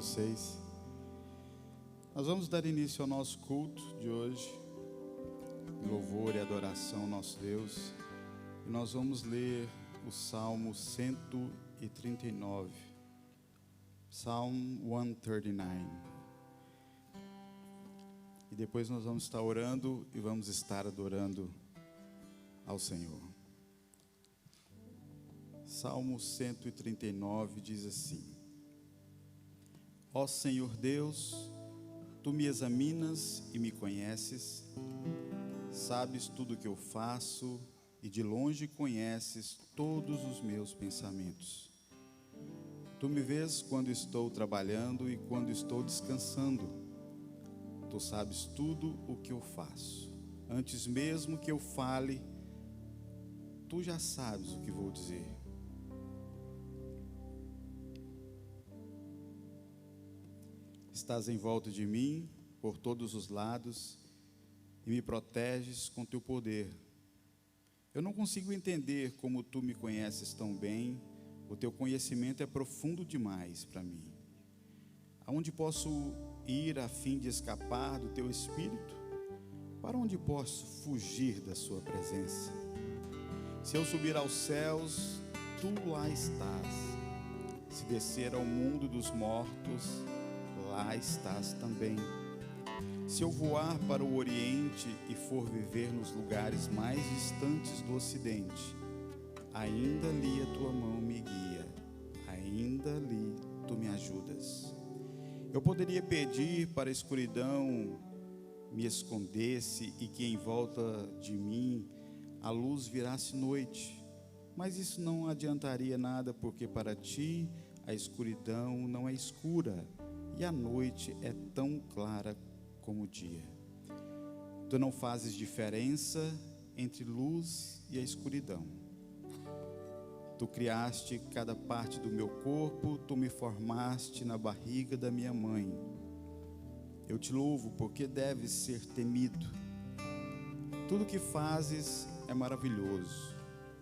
vocês. Nós vamos dar início ao nosso culto de hoje, louvor e adoração ao nosso Deus. E nós vamos ler o Salmo 139, Psalm 139. E depois nós vamos estar orando e vamos estar adorando ao Senhor. Salmo 139 diz assim: Ó Senhor Deus, Tu me examinas e me conheces, sabes tudo o que eu faço e de longe conheces todos os meus pensamentos. Tu me vês quando estou trabalhando e quando estou descansando. Tu sabes tudo o que eu faço. Antes mesmo que eu fale, Tu já sabes o que vou dizer. Estás em volta de mim, por todos os lados, e me proteges com Teu poder. Eu não consigo entender como Tu me conheces tão bem, o Teu conhecimento é profundo demais para mim. Aonde posso ir a fim de escapar do Teu Espírito? Para onde posso fugir da Sua presença? Se eu subir aos céus, Tu lá estás. Se descer ao mundo dos mortos, lá estás também. Se eu voar para o Oriente e for viver nos lugares mais distantes do Ocidente, ainda ali a Tua mão me guia, ainda ali Tu me ajudas. Eu poderia pedir para a escuridão me escondesse e que em volta de mim a luz virasse noite, mas isso não adiantaria nada, porque para Ti a escuridão não é escura e a noite é tão clara como o dia. Tu não fazes diferença entre luz e a escuridão. Tu criaste cada parte do meu corpo, Tu me formaste na barriga da minha mãe. Eu Te louvo porque deves ser temido. Tudo que fazes é maravilhoso,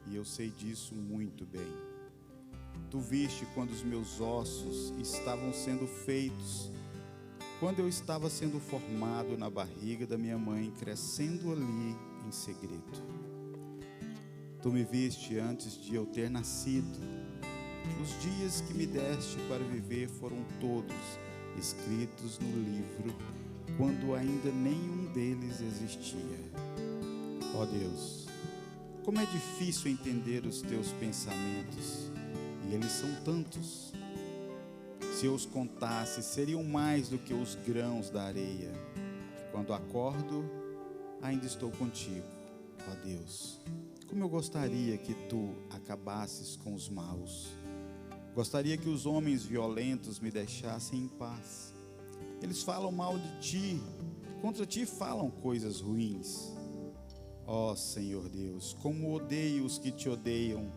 e eu sei disso muito bem. Tu viste quando os meus ossos estavam sendo feitos, quando eu estava sendo formado na barriga da minha mãe, crescendo ali em segredo. Tu me viste antes de eu ter nascido. Os dias que me deste para viver foram todos escritos no livro, quando ainda nenhum deles existia. Ó Deus, como é difícil entender os Teus pensamentos, e eles são tantos. Se eu os contasse, seriam mais do que os grãos da areia. Quando acordo, ainda estou contigo, ó Deus. Como eu gostaria que Tu acabasses com os maus. Gostaria que os homens violentos me deixassem em paz. Eles falam mal de Ti, contra Ti falam coisas ruins. Ó Senhor Deus, como odeio os que Te odeiam,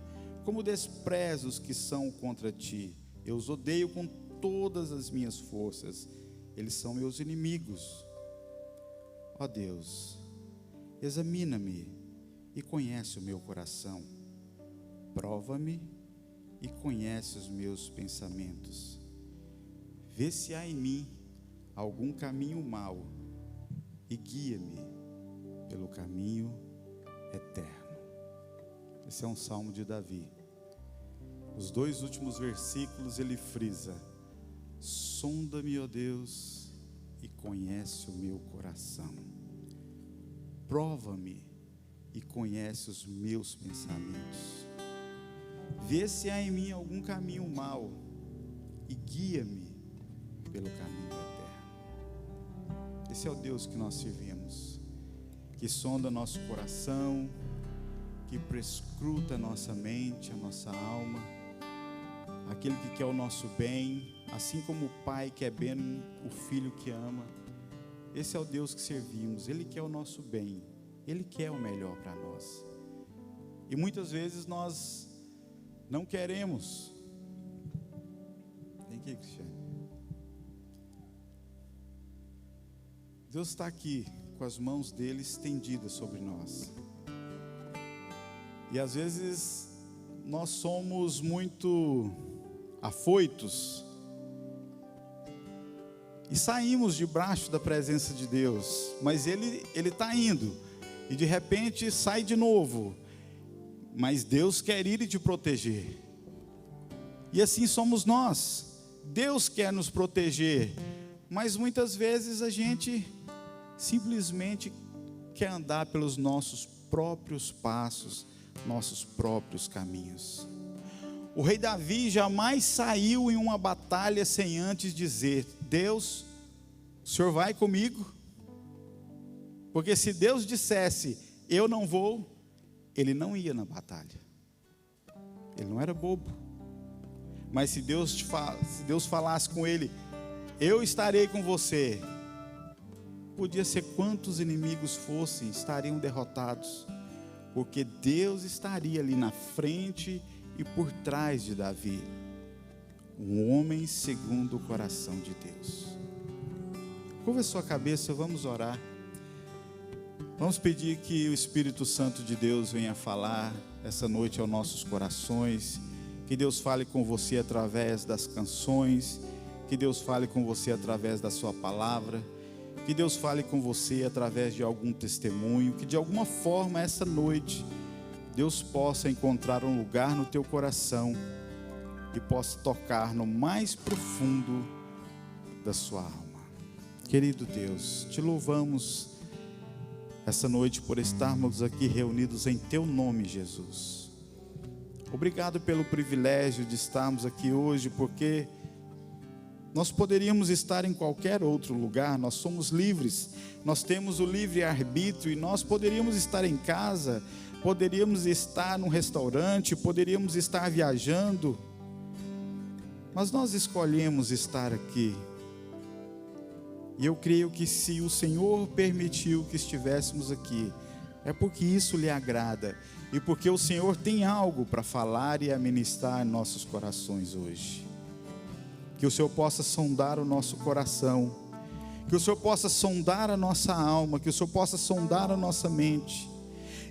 como desprezo os que são contra Ti. Eu os odeio com todas as minhas forças, eles são meus inimigos. Ó Deus, examina-me e conhece o meu coração. Prova-me e conhece os meus pensamentos. Vê se há em mim algum caminho mau e guia-me pelo caminho eterno. Esse é um salmo de Davi. Os dois últimos versículos ele frisa: sonda-me, ó Deus, e conhece o meu coração. Prova-me e conhece os meus pensamentos. Vê se há em mim algum caminho mau e guia-me pelo caminho eterno. Esse é o Deus que nós servimos, que sonda nosso coração, que prescruta a nossa mente, a nossa alma, aquele que quer o nosso bem, assim como o pai quer bem o filho que ama. Esse é o Deus que servimos. Ele quer o nosso bem, Ele quer o melhor para nós. E muitas vezes nós não queremos. Vem aqui, Cristiane. Deus está aqui com as mãos dele estendidas sobre nós. E às vezes nós somos muito afoitos e saímos debaixo da presença de Deus, mas ele está indo, e de repente sai de novo, mas Deus quer ir e te proteger, e assim somos nós. Deus quer nos proteger, mas muitas vezes a gente simplesmente quer andar pelos nossos próprios passos, nossos próprios caminhos. O rei Davi jamais saiu em uma batalha sem antes dizer: Deus, o Senhor vai comigo? Porque se Deus dissesse, eu não vou, ele não ia na batalha. Ele não era bobo. Mas se Deus falasse com ele, eu estarei com você, podia ser quantos inimigos fossem, estariam derrotados, porque Deus estaria ali na frente e por trás de Davi, um homem segundo o coração de Deus. Curva a sua cabeça, vamos orar. Vamos pedir que o Espírito Santo de Deus venha falar essa noite aos nossos corações, que Deus fale com você através das canções, que Deus fale com você através da sua palavra, que Deus fale com você através de algum testemunho, que de alguma forma essa noite Deus possa encontrar um lugar no teu coração e possa tocar no mais profundo da sua alma. Querido Deus, te louvamos essa noite por estarmos aqui reunidos em teu nome, Jesus. Obrigado pelo privilégio de estarmos aqui hoje, porque nós poderíamos estar em qualquer outro lugar, nós somos livres, nós temos o livre arbítrio e nós poderíamos estar em casa, poderíamos estar num restaurante, poderíamos estar viajando, mas nós escolhemos estar aqui. E eu creio que se o Senhor permitiu que estivéssemos aqui, é porque isso lhe agrada e porque o Senhor tem algo para falar e administrar em nossos corações hoje. Que o Senhor possa sondar o nosso coração, que o Senhor possa sondar a nossa alma, que o Senhor possa sondar a nossa mente.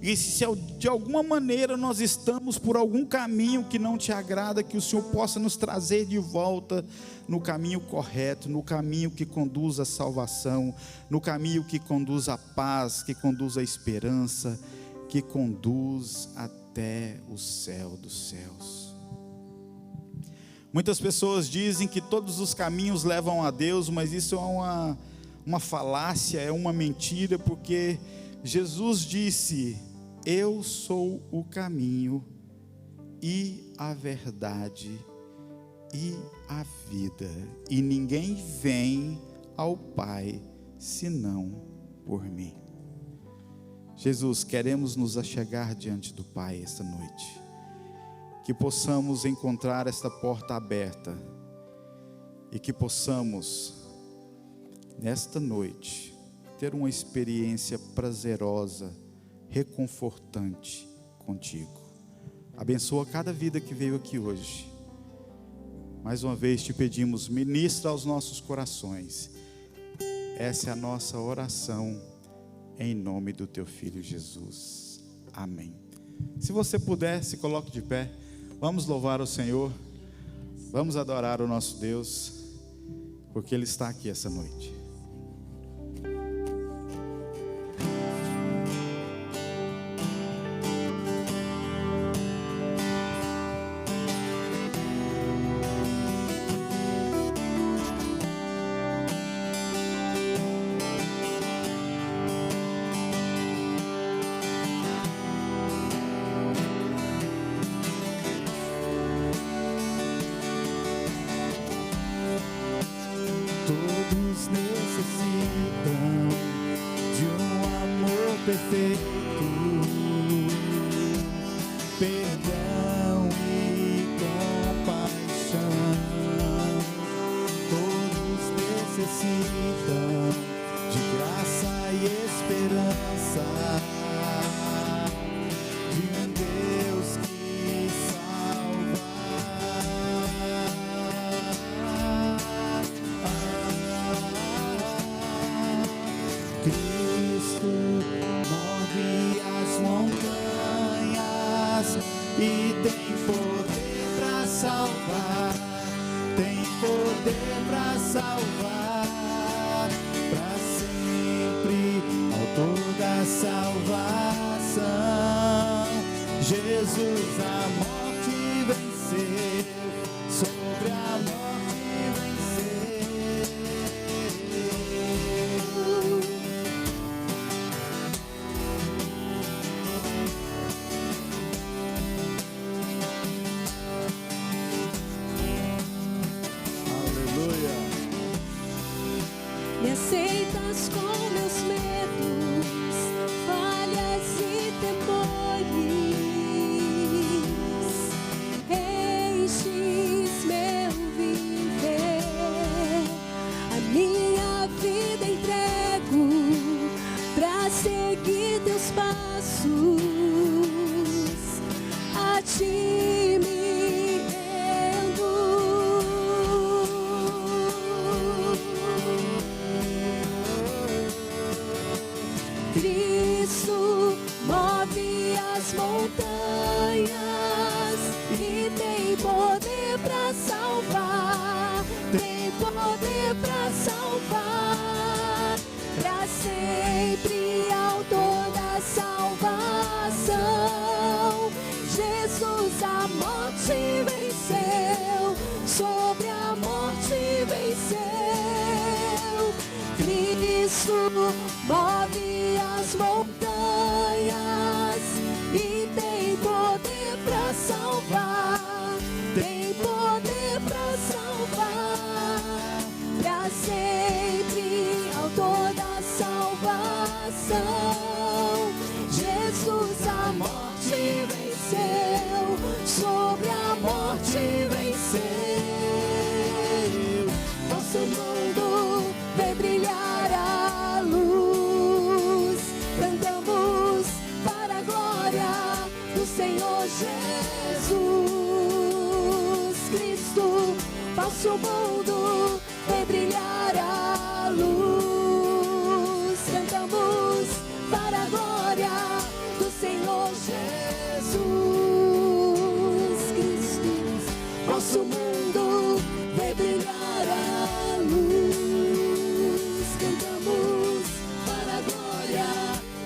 E se de alguma maneira nós estamos por algum caminho que não te agrada, que o Senhor possa nos trazer de volta no caminho correto, no caminho que conduz à salvação, no caminho que conduz à paz, que conduz à esperança, que conduz até o céu dos céus. Muitas pessoas dizem que todos os caminhos levam a Deus, mas isso é uma falácia, é uma mentira, porque Jesus disse: eu sou o caminho e a verdade e a vida, e ninguém vem ao Pai senão por mim. Jesus, queremos nos achegar diante do Pai esta noite, que possamos encontrar esta porta aberta e que possamos nesta noite ter uma experiência prazerosa, reconfortante contigo. Abençoa cada vida que veio aqui hoje. Mais uma vez te pedimos, ministra aos nossos corações. Essa é a nossa oração em nome do teu Filho Jesus. Amém. Se você puder, se coloque de pé. Vamos louvar o Senhor. Vamos adorar o nosso Deus, porque Ele está aqui essa noite. Todos necessitam de um amor perfeito, perdão e compaixão. Todos necessitam de graça e esperança, de um Deus que salva. Cristo move as montanhas e tem poder para salvar, tem poder para salvar. aceitas com meus medos, falhas e temores. Enches meu viver, a minha vida entrego pra seguir teus passos. A ti me rendo. Cristo move as montanhas e tem poder pra salvar, tem poder pra salvar, pra sempre autor da salvação. Jesus a morte venceu, sobre a morte venceu. Cristo move as montanhas e tem poder pra salvar, tem poder pra salvar, pra sempre autor da salvação. Jesus a morte venceu, sobre a morte venceu. Nosso mundo vem brilhar a luz, cantamos para a glória do Senhor Jesus Cristo. Nosso mundo vem brilhar a luz, cantamos para a glória do Senhor Jesus Cristo. Nosso mundo vem brilhar a luz, cantamos para a glória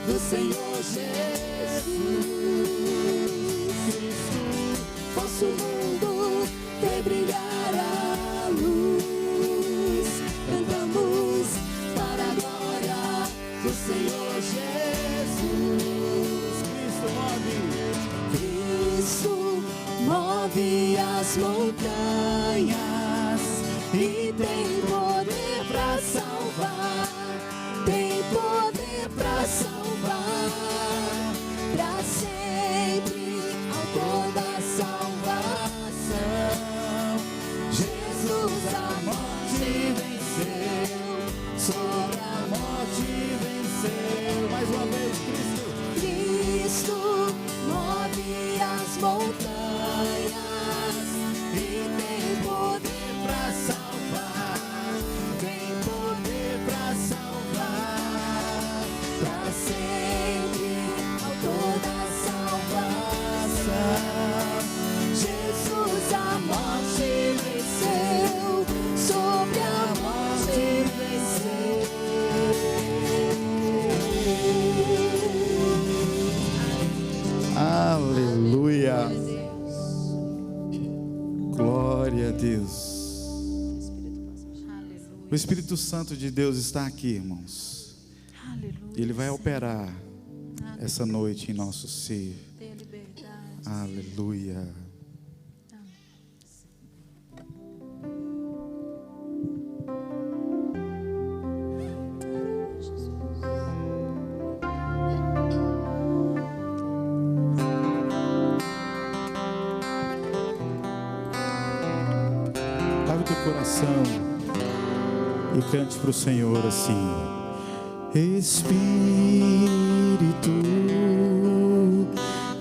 do Senhor Jesus Cristo. Nosso mundo vem brilhar a luz, cantamos para a glória do Senhor Jesus. Cristo move as montanhas e tem poder pra salvar, tem poder pra salvar, pra sempre autor da salvação. Jesus a morte venceu, sobre a morte venceu. Mais uma vez, Cristo. Cristo move as montanhas e tem poder pra salvar, tem poder pra salvar, pra sempre autor da salvação. Jesus a morte venceu, sobre a morte venceu. Aleluia. Glória a Deus. O Espírito Santo de Deus está aqui, irmãos. Ele vai operar essa noite em nosso ser. Aleluia. Coração e cante para o Senhor assim: Espírito,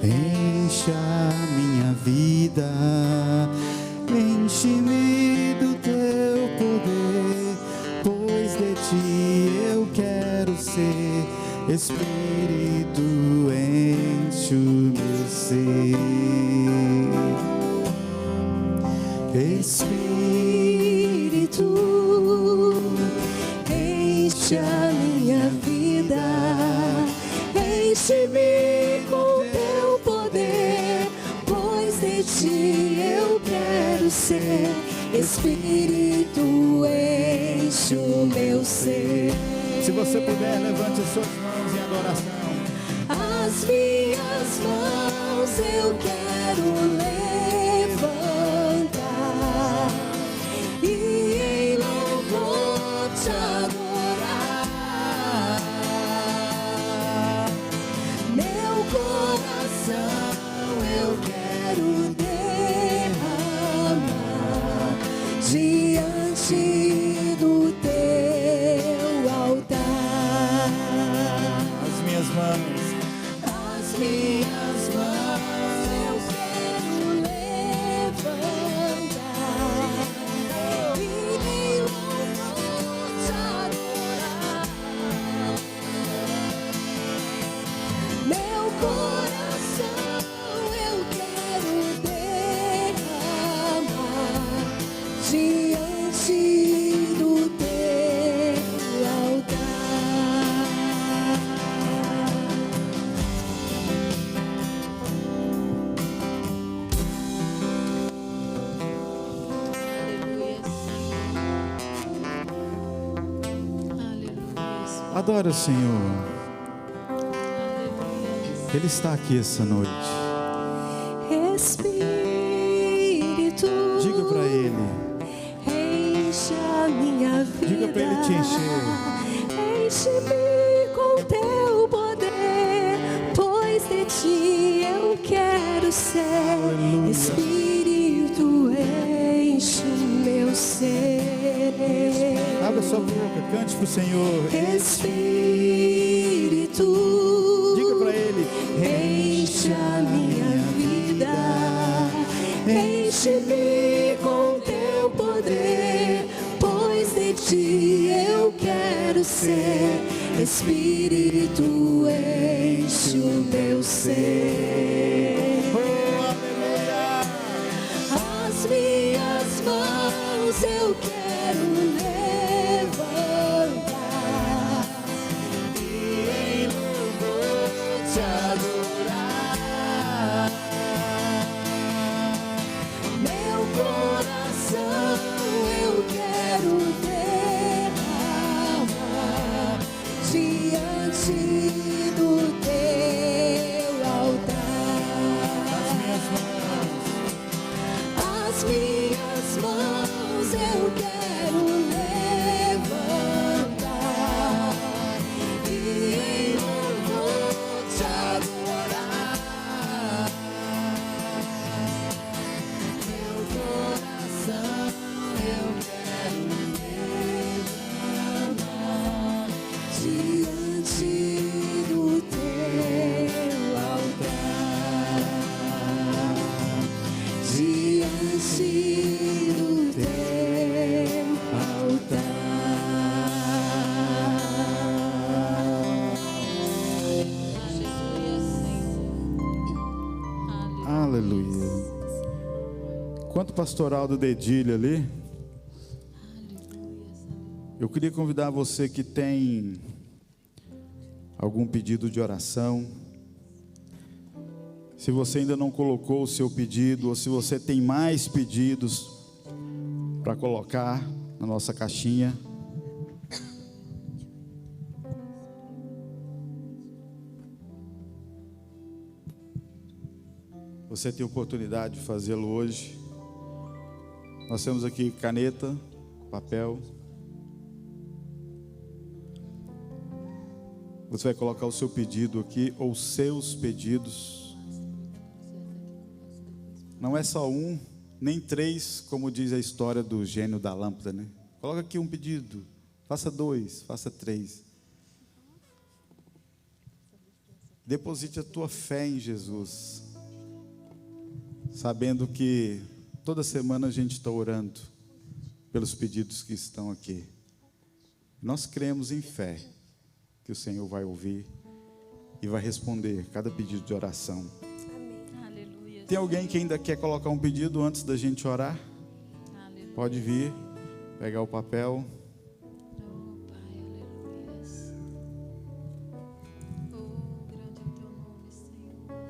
enche a minha vida, enche-me do teu poder, pois de ti eu quero ser. Espírito, enche o meu ser. Espírito, enche a minha vida, enche-me com teu poder, pois de ti eu quero ser. Espírito, enche o meu ser. Se você puder, levante as suas mãos em adoração. As minhas mãos eu quero levantar e em louvor te adorar. Adore o Senhor. Ele está aqui essa noite. Espírito, Diga para Ele. enche a minha vida. Diga para Ele te encher. Enche-me com teu poder, pois de ti eu quero ser. Aleluia. Espírito, enche o meu ser. Abra sua boca, cante para o Senhor. Espírito, Diga para Ele. enche a minha vida, enche-me com teu poder, pois de ti eu quero ser. Espírito, enche o meu ser. Oh, aleluia. As minhas mãos eu quero levantar e em louvor te adorar. Meu coração eu quero derramar diante do teu altar. As minhas mãos eu quero levantar e em louvor te adorar. Meu coração eu quero levantar diante do teu altar. Diante do teu altar. Aleluia. Enquanto o pastor Aldo dedilha ali, eu queria convidar você que tem algum pedido de oração. Se você ainda não colocou o seu pedido, ou se você tem mais pedidos para colocar na nossa caixinha, você tem oportunidade de fazê-lo hoje. Nós temos aqui caneta, papel. Você vai colocar o seu pedido aqui, ou seus pedidos. Não é só um, nem três, como diz a história do gênio da lâmpada, né? Coloca aqui um pedido, faça 2, faça 3. Deposite a tua fé em Jesus, sabendo que toda semana a gente está orando pelos pedidos que estão aqui. Nós cremos em fé que o Senhor vai ouvir e vai responder cada pedido de oração. Aleluia. Tem alguém que ainda quer colocar um pedido antes da gente orar? Aleluia. Pode vir, pegar o papel. Oh, Pai, aleluia. Oh, grande é o teu nome, Senhor.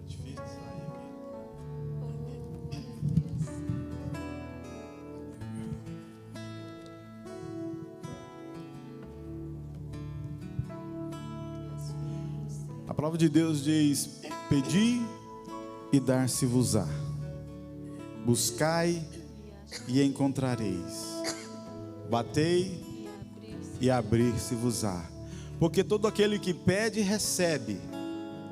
Difícil sair aqui. A palavra de Deus diz: pedi e dar-se-vos-á, buscai e encontrareis, batei e abrir-se-vos-á. Porque todo aquele que pede, recebe,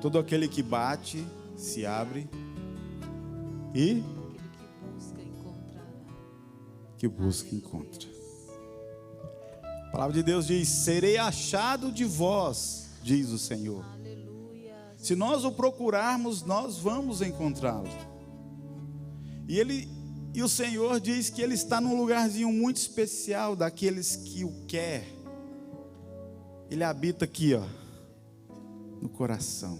todo aquele que bate, se abre, e que busca, encontra. A palavra de Deus diz: serei achado de vós, diz o Senhor. Se nós o procurarmos, nós vamos encontrá-lo. E o Senhor diz que Ele está num lugarzinho muito especial daqueles que o quer. Ele habita aqui, ó, no coração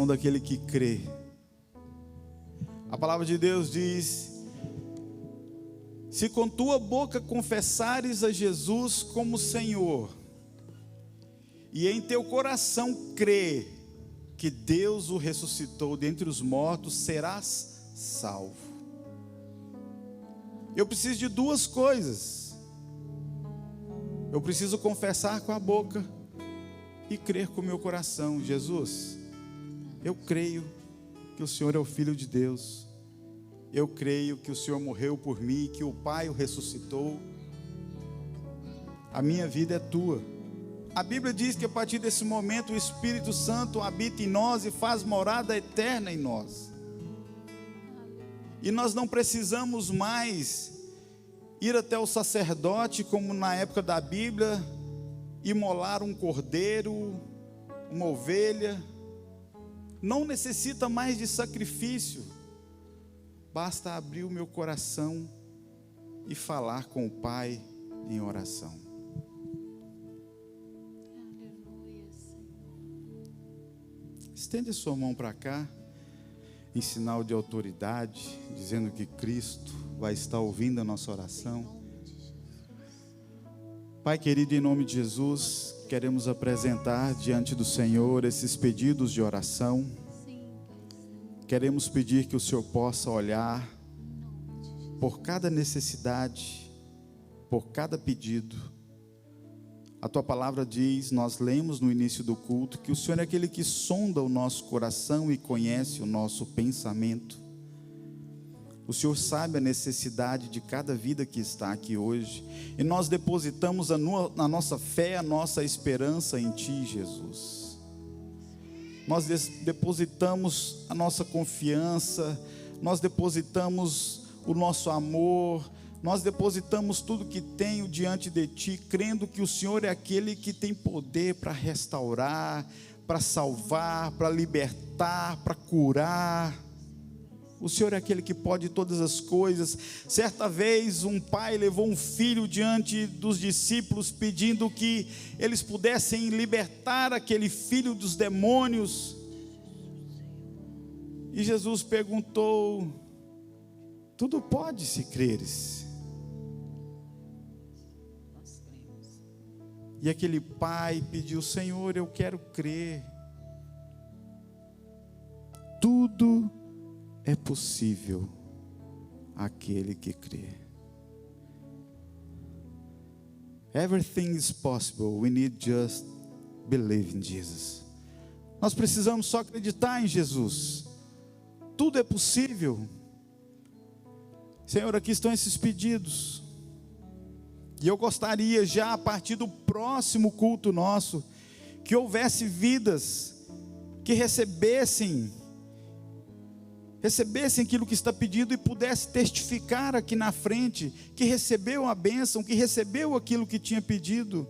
daquele que crê. A palavra de Deus diz: se com tua boca confessares a Jesus como Senhor, e em teu coração crê que Deus o ressuscitou dentre os mortos, serás salvo. Eu preciso de duas coisas. Eu preciso confessar com a boca e crer com o meu coração. Jesus, eu creio que o Senhor é o Filho de Deus. Eu creio que o Senhor morreu por mim, que o Pai o ressuscitou. A minha vida é tua. A Bíblia diz que a partir desse momento o Espírito Santo habita em nós e faz morada eterna em nós. E nós não precisamos mais ir até o sacerdote, como na época da Bíblia, imolar um cordeiro, uma ovelha. Não necessita mais de sacrifício. Basta abrir o meu coração e falar com o Pai em oração. Estende a sua mão para cá, em sinal de autoridade, dizendo que Cristo vai estar ouvindo a nossa oração. Pai querido, em nome de Jesus, queremos apresentar diante do Senhor esses pedidos de oração. Queremos pedir que o Senhor possa olhar por cada necessidade, por cada pedido. A tua palavra diz, nós lemos no início do culto, que o Senhor é aquele que sonda o nosso coração e conhece o nosso pensamento. O Senhor sabe a necessidade de cada vida que está aqui hoje. E nós depositamos a nossa fé, a nossa esperança em Ti, Jesus. Nós depositamos a nossa confiança, nós depositamos o nosso amor, nós depositamos tudo que tenho diante de Ti, crendo que o Senhor é aquele que tem poder para restaurar, para salvar, para libertar, para curar. O Senhor é aquele que pode todas as coisas. Certa vez um pai levou um filho diante dos discípulos, pedindo que eles pudessem libertar aquele filho dos demônios. E Jesus perguntou: tudo pode se creres? E aquele pai pediu: Senhor, eu quero crer. Tudo é possível aquele que crê. Everything is possible. We need just believe in Jesus. Nós precisamos só acreditar em Jesus. Tudo é possível. Senhor, aqui estão esses pedidos. E eu gostaria já a partir do próximo culto nosso, que houvesse vidas que recebessem aquilo que está pedido e pudesse testificar aqui na frente, que recebeu a bênção, que recebeu aquilo que tinha pedido.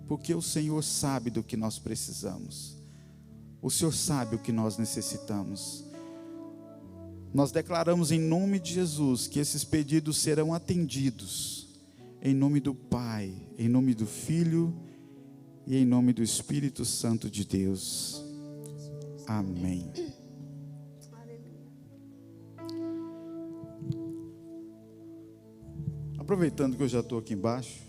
Porque o Senhor sabe do que nós precisamos. O Senhor sabe o que nós necessitamos. Nós declaramos em nome de Jesus que esses pedidos serão atendidos, em nome do Pai, em nome do Filho e em nome do Espírito Santo de Deus. Amém. Aproveitando que eu já estou aqui embaixo,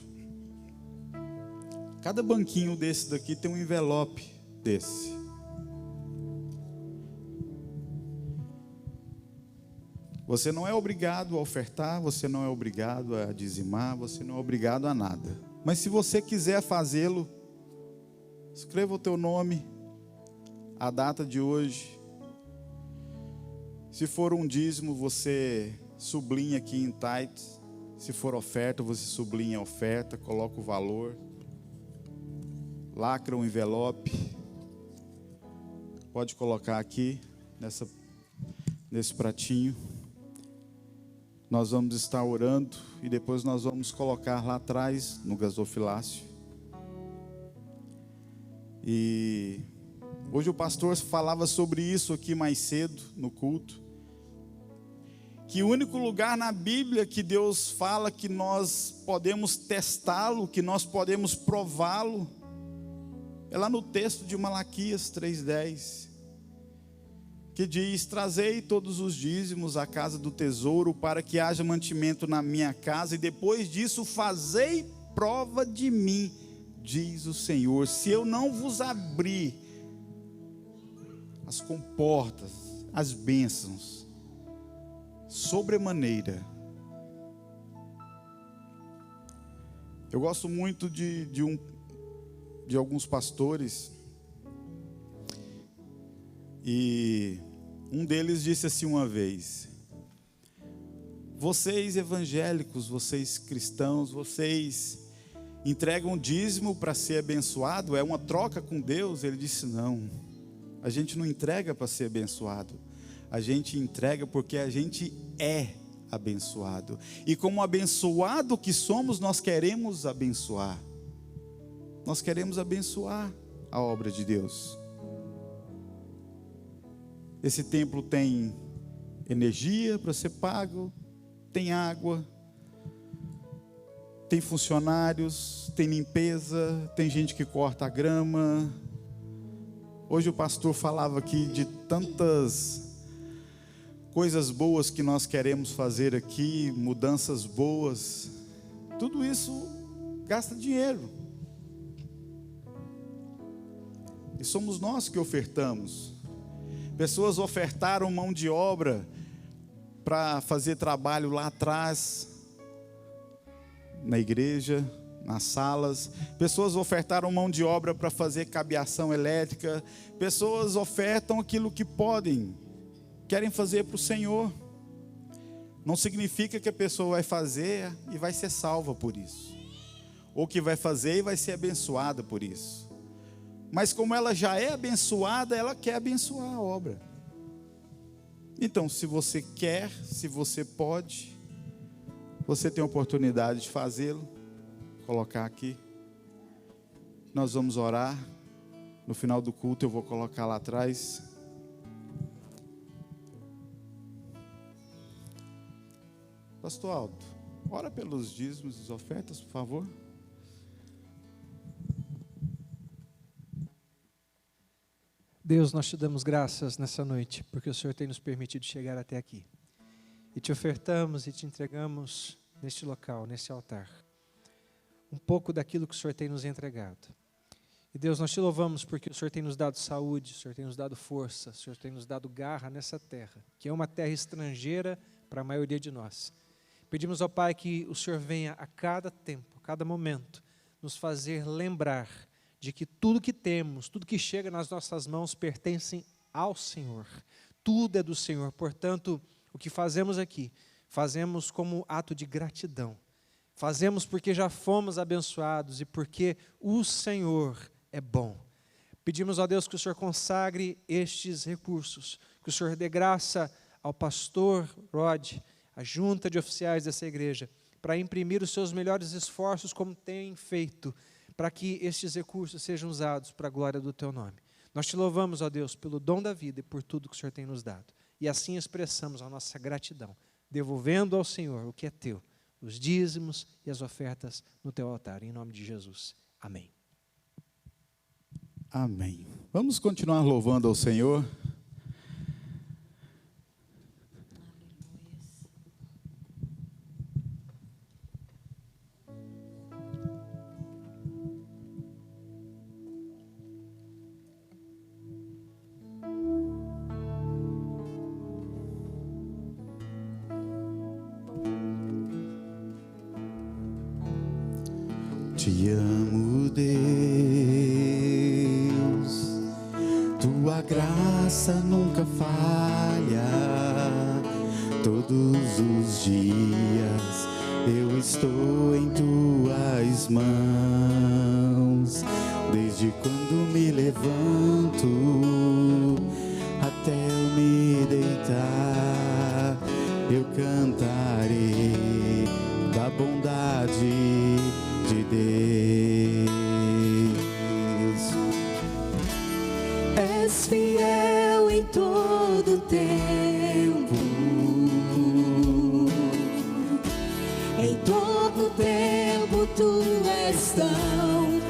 cada banquinho desse daqui tem um envelope desse. Você não é obrigado a ofertar, você não é obrigado a dizimar, você não é obrigado a nada. Mas se você quiser fazê-lo, escreva o teu nome, a data de hoje. Se for um dízimo, você sublinha aqui em tithes. Se for oferta, você sublinha a oferta, coloca o valor, lacra um envelope. Pode colocar aqui nesse pratinho. Nós vamos estar orando e depois nós vamos colocar lá atrás no gasofilácio. E hoje o pastor falava sobre isso aqui mais cedo no culto. Que o único lugar na Bíblia que Deus fala que nós podemos testá-lo, que nós podemos prová-lo, é lá no texto de Malaquias 3:10. Que diz: trazei todos os dízimos à casa do tesouro, para que haja mantimento na minha casa, e depois disso fazei prova de mim, diz o Senhor, se eu não vos abrir as comportas, as bênçãos, sobremaneira. Eu gosto muito de alguns pastores, e um deles disse assim uma vez: vocês evangélicos, vocês cristãos, vocês entregam dízimo para ser abençoado? É uma troca com Deus? Ele disse: não, a gente não entrega para ser abençoado, a gente entrega porque a gente é abençoado, e como abençoado que somos, nós queremos abençoar a obra de Deus. Esse templo tem energia para ser pago, tem água, tem funcionários, tem limpeza, tem gente que corta a grama. Hoje o pastor falava aqui de tantas coisas boas que nós queremos fazer aqui, mudanças boas. Tudo isso gasta dinheiro. E somos nós que ofertamos. Pessoas ofertaram mão de obra para fazer trabalho lá atrás, na igreja, nas salas. Pessoas ofertaram mão de obra para fazer cabeação elétrica. Pessoas ofertam aquilo que podem, querem fazer para o Senhor. Não significa que a pessoa vai fazer e vai ser salva por isso, ou que vai fazer e vai ser abençoada por isso. Mas como ela já é abençoada, ela quer abençoar a obra. Então, se você quer, se você pode, você tem a oportunidade de fazê-lo. Colocar aqui. Nós vamos orar. No final do culto eu vou colocar lá atrás. Pastor Aldo, ora pelos dízimos e ofertas, por favor. Deus, nós te damos graças nessa noite, porque o Senhor tem nos permitido chegar até aqui. E te ofertamos e te entregamos neste local, nesse altar, um pouco daquilo que o Senhor tem nos entregado. E Deus, nós te louvamos porque o Senhor tem nos dado saúde, o Senhor tem nos dado força, o Senhor tem nos dado garra nessa terra, que é uma terra estrangeira para a maioria de nós. Pedimos ao Pai que o Senhor venha a cada tempo, a cada momento, nos fazer lembrar de que tudo que temos, tudo que chega nas nossas mãos pertencem ao Senhor. Tudo é do Senhor. Portanto, o que fazemos aqui, fazemos como ato de gratidão. Fazemos porque já fomos abençoados e porque o Senhor é bom. Pedimos a Deus que o Senhor consagre estes recursos, que o Senhor dê graça ao pastor Rod, à junta de oficiais dessa igreja, para imprimir os seus melhores esforços como tem feito, para que estes recursos sejam usados para a glória do Teu nome. Nós te louvamos, ó Deus, pelo dom da vida e por tudo que o Senhor tem nos dado. E assim expressamos a nossa gratidão, devolvendo ao Senhor o que é Teu, os dízimos e as ofertas no Teu altar. Em nome de Jesus. Amém. Amém. Vamos continuar louvando ao Senhor. Te amo, Deus, tua graça nunca falha. Todos os dias eu estou em tuas mãos. Desde quando me levanto até eu me deitar, eu cantarei da bondade de Deus. És fiel em todo tempo, em todo tempo tu és tão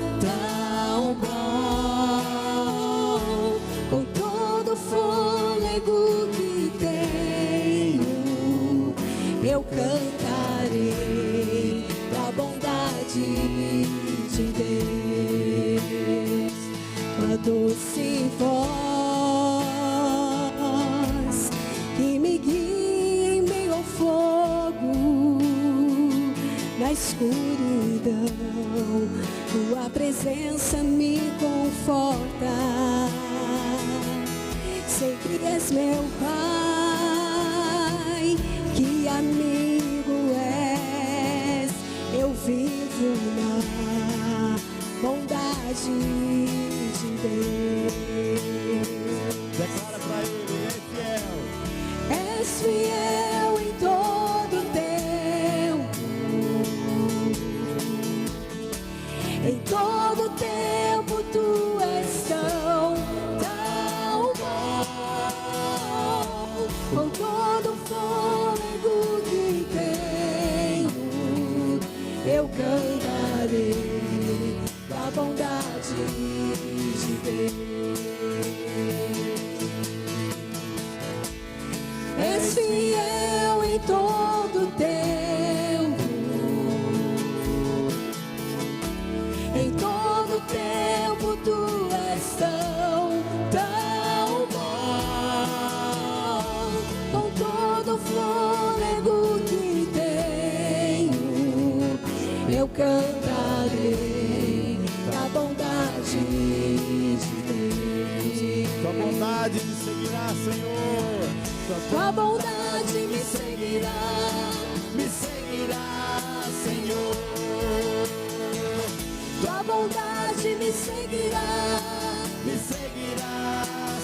bom. Com todo fôlego que tenho, eu cantarei da bondade de Deus. Tua doce voz que me guia em meio ao escuridão, tua presença me conforta. Sei que és meu Pai, que amigo és. Eu vivo na bondade de Deus. Declara pra ele, é fiel. És fiel em todo tempo. Em todo tempo tu és tão bom. Com todo o fôlego que tenho, eu cantarei da bondade de Deus. És fiel em todo tempo. Em todo tempo tu és tão bom. Com todo o fôlego que tenho, eu cantarei da bondade de Deus. Tua bondade me seguirá, Senhor. Tua bondade me seguirá, Senhor. tua bondade me seguirá,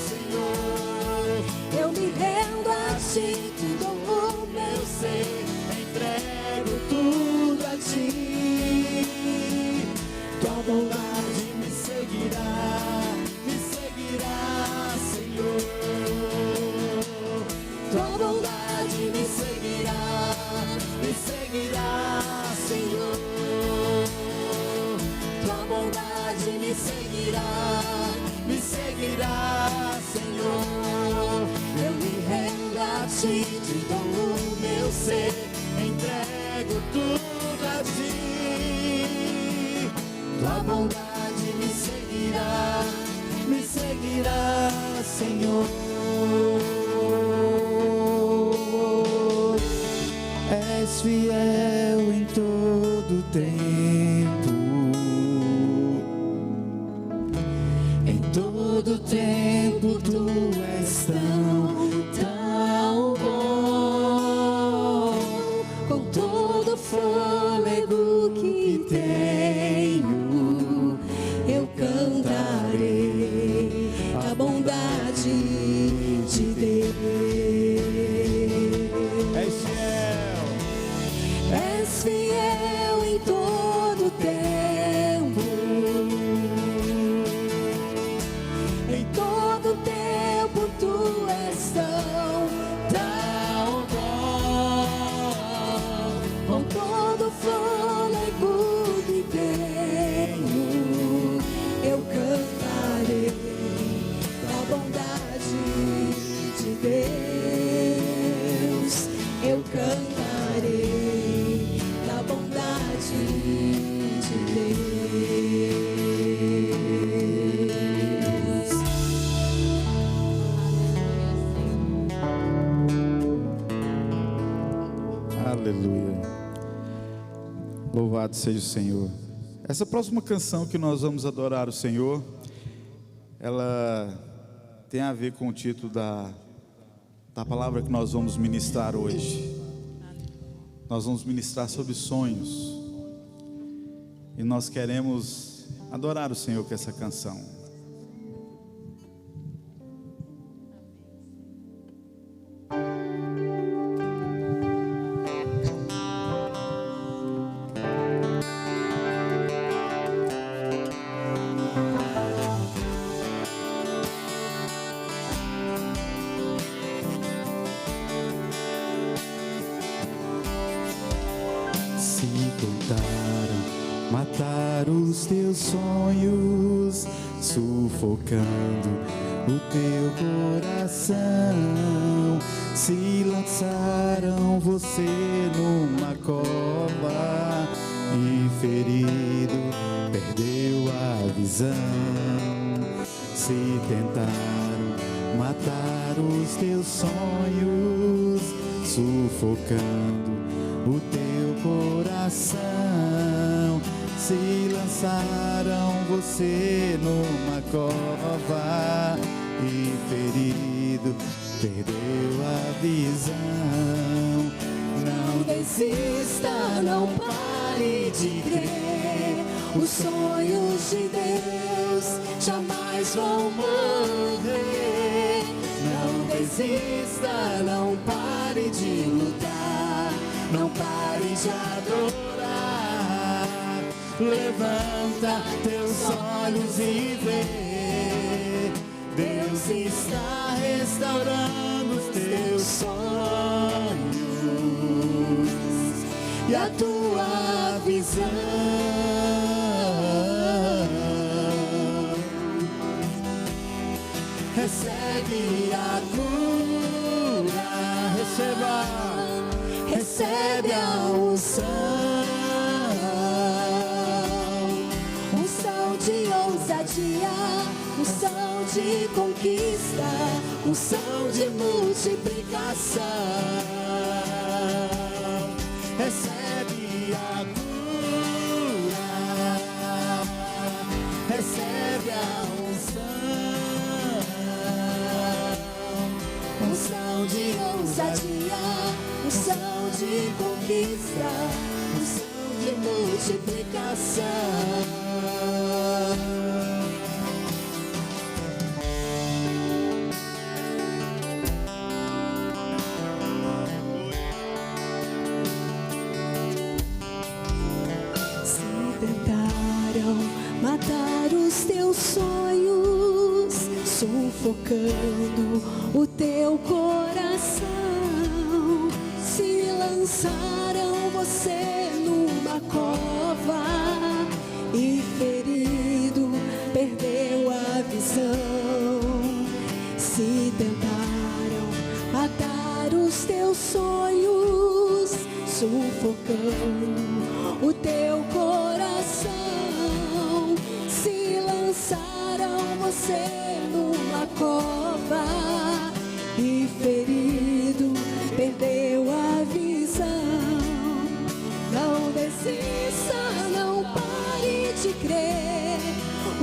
Senhor. eu me rendo a ti, te dou o meu ser, Entrego tudo a ti. tua bondade me seguirá, Senhor. Tua bondade me seguirá, Senhor. tua bondade me seguirá, Senhor. eu me rendo a ti, te dou o meu ser, Entrego tudo a ti. tua bondade me seguirá, Senhor. És fiel em todo tempo. Em todo tempo tu és tão bom. Com todo o fôlego que tenho, eu cantarei a bondade de Deus. És fiel. És fiel em todo tempo. Em todo tempo tu és tão bom. Com todo o fôlego que tenho, eu cantarei da bondade de Deus. Eu cantarei da bondade de Deus. Aleluia. Louvado seja o Senhor. Essa próxima canção que nós vamos adorar o Senhor, ela tem a ver com o título da palavra que nós vamos ministrar hoje. Nós vamos ministrar sobre sonhos. E nós queremos adorar o Senhor com essa canção. Se tentaram matar os teus sonhos, sufocando o teu coração, se lançaram você numa cova e ferido perdeu a visão. Se tentaram matar os teus sonhos, sufocando o teu coração, Se lançaram você numa cova e ferido perdeu a visão. Não desista, não pare de crer. Os sonhos de Deus jamais vão morrer. Não desista, não pare de lutar, não pare de adorar. Levanta teus olhos e vê, Deus está restaurando os teus sonhos e a tua visão. Recebe a cura, recebe a unção de ousadia, unção de conquista, unção de multiplicação. Recebe a cura, recebe a unção de ousadia, unção de conquista, unção de multiplicação. Matar os teus sonhos, sufocando o teu coração. Se lançaram você numa cova e ferido perdeu a visão. Se tentaram matar os teus sonhos, sufocando o teu coração. Se lançaram você numa cova e ferido perdeu a visão. Não desista, não pare de crer.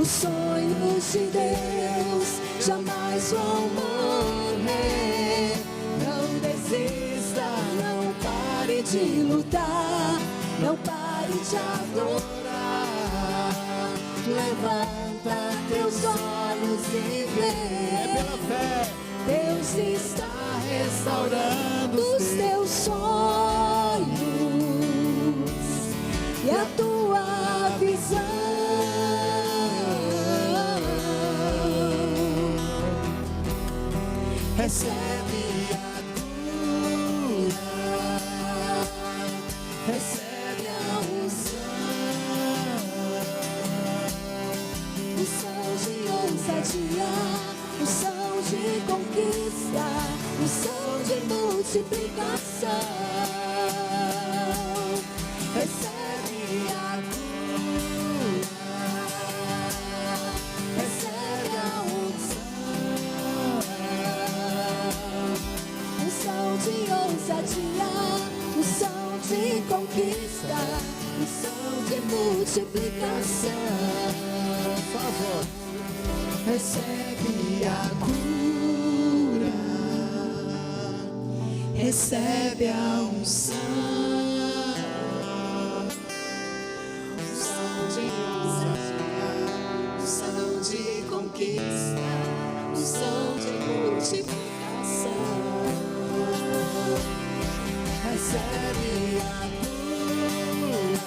Os sonhos de Deus jamais vão morrer. Não desista, não pare de lutar, não pare de adorar. Levanta teus olhos e vê, pela fé, Deus está restaurando os teus sonhos e a tua visão. Recebe a cura, recebe a unção de ousadia, unção de conquista, unção de multiplicação. Recebe a cura, recebe a unção de ousadia, unção de conquista, unção de multiplicação. Por favor, recebe a cura, recebe a unção de ousadia, unção de conquista, unção de multiplicação. Recebe a cura,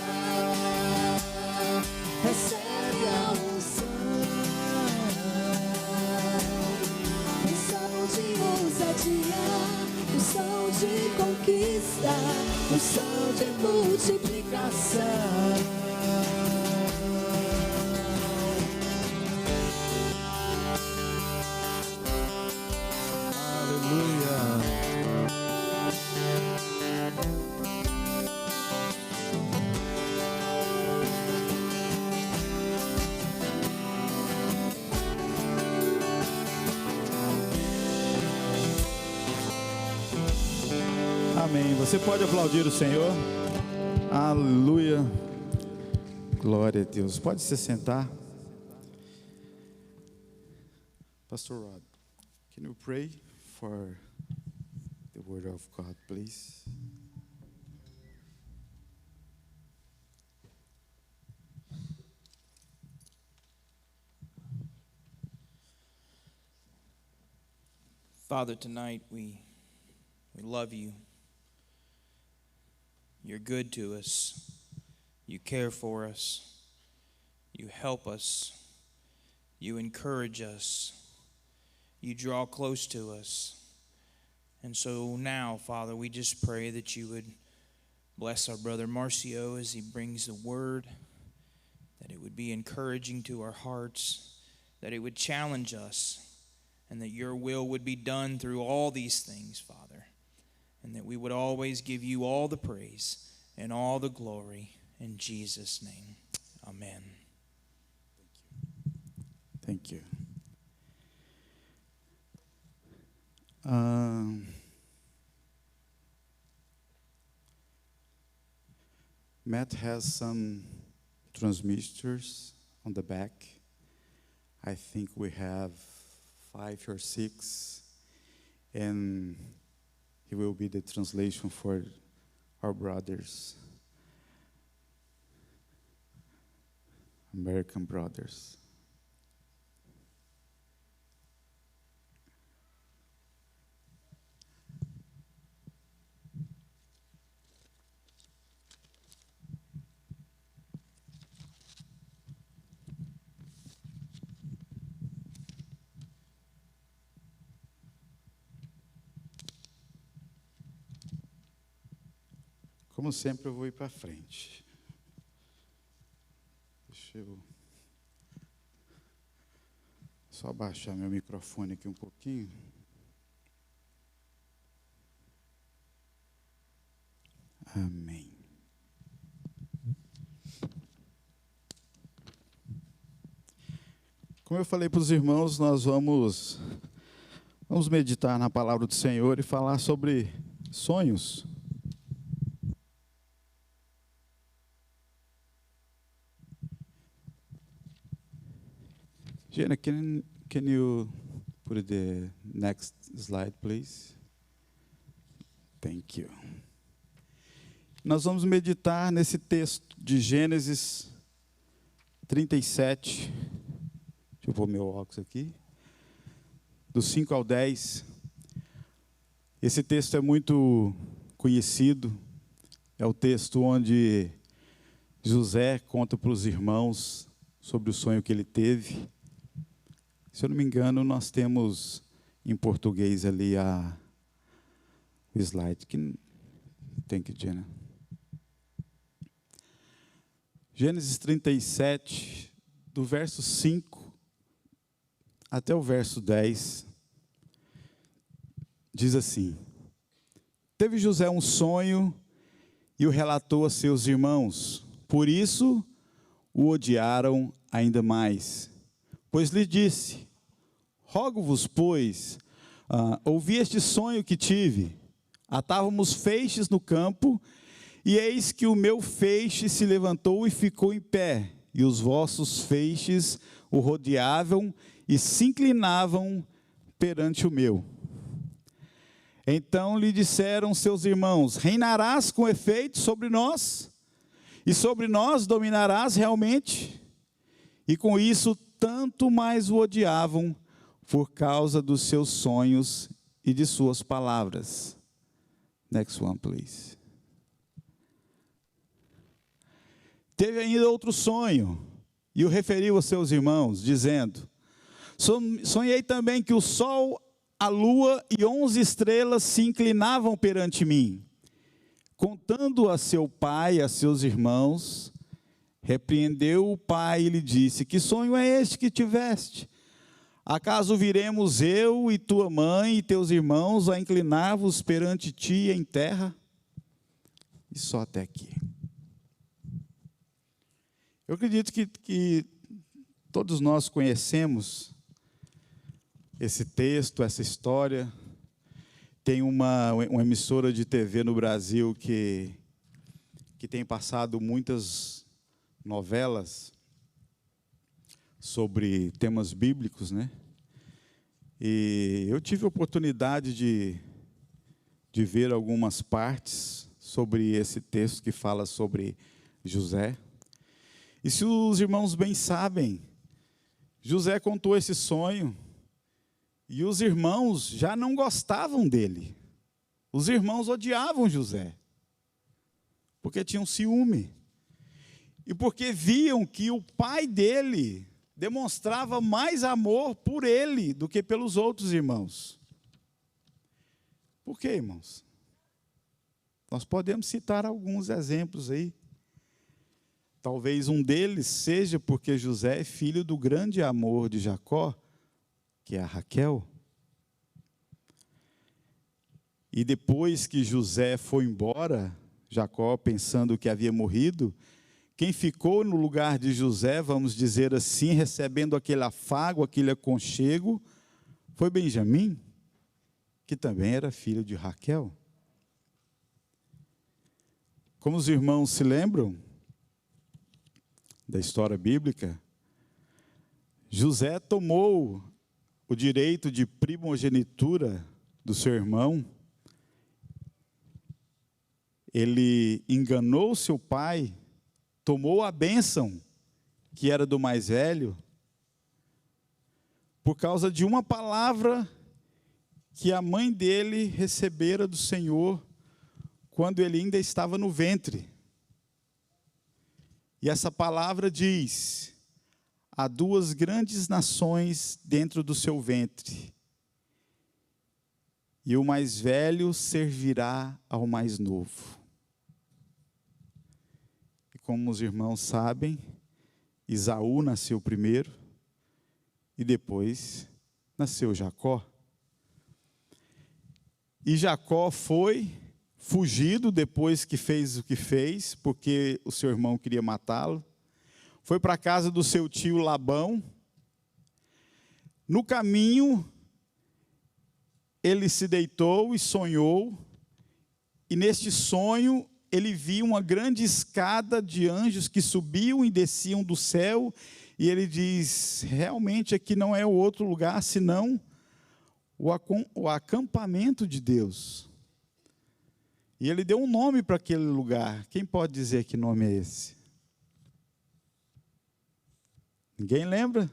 recebe a unção de ousadia, unção de conquista, unção de multiplicação. Aleluia. Amém. Você pode aplaudir o Senhor? Aleluia. Glória a Deus. Pode se sentar. Pastor Rod, can you pray for the word of God, please? Father, tonight we love you. You're good to us. You care for us. You help us. You encourage us. You draw close to us. And so now, Father, we just pray that you would bless our brother Marcio as he brings the word, that it would be encouraging to our hearts, that it would challenge us, and that your will would be done through all these things, Father, and that we would always give you all the praise and all the glory in Jesus' name. Amen. Thank you. Matt has some transmitters on the back. I think we have 5 or 6, and he will be the translation for our brothers, American brothers. Como sempre, eu vou ir para frente. Deixa eu só abaixar meu microfone aqui um pouquinho. Amém. Como eu falei para os irmãos, nós vamos meditar na palavra do Senhor e falar sobre sonhos. Jenna, can you put the next slide, please? Thank you. Nós vamos meditar nesse texto de Gênesis 37. Deixa eu pôr meu óculos aqui. Do 5 ao 10. Esse texto é muito conhecido. É o texto onde José conta para os irmãos sobre o sonho que ele teve. Se eu não me engano, nós temos em português ali o slide. Thank you, Jenna. Gênesis 37, do verso 5 até o verso 10, diz assim: Teve José um sonho e o relatou a seus irmãos. Por isso o odiaram ainda mais. Pois lhe disse: Rogo-vos, pois, ouvi este sonho que tive. Atávamos feixes no campo, e eis que o meu feixe se levantou e ficou em pé, e os vossos feixes o rodeavam e se inclinavam perante o meu. Então lhe disseram seus irmãos: Reinarás com efeito sobre nós, e sobre nós dominarás realmente? E com isso tanto mais o odiavam por causa dos seus sonhos e de suas palavras. Next one, please. Teve ainda outro sonho, e o referiu a seus irmãos, dizendo: Sonhei também que o sol, a lua e 11 estrelas se inclinavam perante mim. Contando a seu pai e a seus irmãos, repreendeu o pai e lhe disse: Que sonho é este que tiveste? Acaso viremos eu e tua mãe e teus irmãos a inclinar-vos perante ti em terra? E só até aqui. Eu acredito que todos nós conhecemos esse texto, essa história. Tem uma emissora de TV no Brasil que tem passado muitas novelas sobre temas bíblicos, né? E eu tive a oportunidade de ver algumas partes sobre esse texto que fala sobre José. E se os irmãos bem sabem, José contou esse sonho e os irmãos já não gostavam dele. Os irmãos odiavam José, porque tinham ciúme. E porque viam que o pai dele demonstrava mais amor por ele do que pelos outros irmãos. Por quê, irmãos? Nós podemos citar alguns exemplos aí. Talvez um deles seja porque José é filho do grande amor de Jacó, que é a Raquel. E depois que José foi embora, Jacó pensando que havia morrido, quem ficou no lugar de José, vamos dizer assim, recebendo aquele afago, aquele aconchego, foi Benjamim, que também era filho de Raquel. Como os irmãos se lembram da história bíblica, José tomou o direito de primogenitura do seu irmão. Ele enganou seu pai, tomou a bênção que era do mais velho, por causa de uma palavra que a mãe dele recebera do Senhor quando ele ainda estava no ventre. E essa palavra diz: há duas grandes nações dentro do seu ventre, e o mais velho servirá ao mais novo. Como os irmãos sabem, Esaú nasceu primeiro e depois nasceu Jacó. E Jacó foi fugido depois que fez o que fez, porque o seu irmão queria matá-lo. Foi para a casa do seu tio Labão. No caminho, ele se deitou e sonhou, e neste sonho ele viu uma grande escada de anjos que subiam e desciam do céu, e ele diz: realmente aqui não é outro lugar senão o acampamento de Deus. E ele deu um nome para aquele lugar. Quem pode dizer que nome é esse? Ninguém lembra?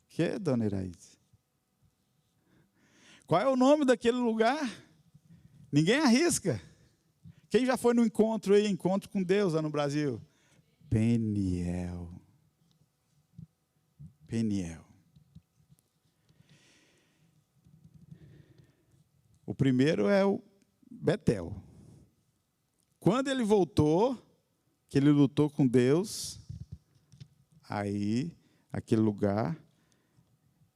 Que é, dona Iraíde? Qual é o nome daquele lugar? Ninguém arrisca. Quem já foi no encontro aí, encontro com Deus lá no Brasil? Peniel. Peniel. O primeiro é o Betel. Quando ele voltou, que ele lutou com Deus, aí, aquele lugar,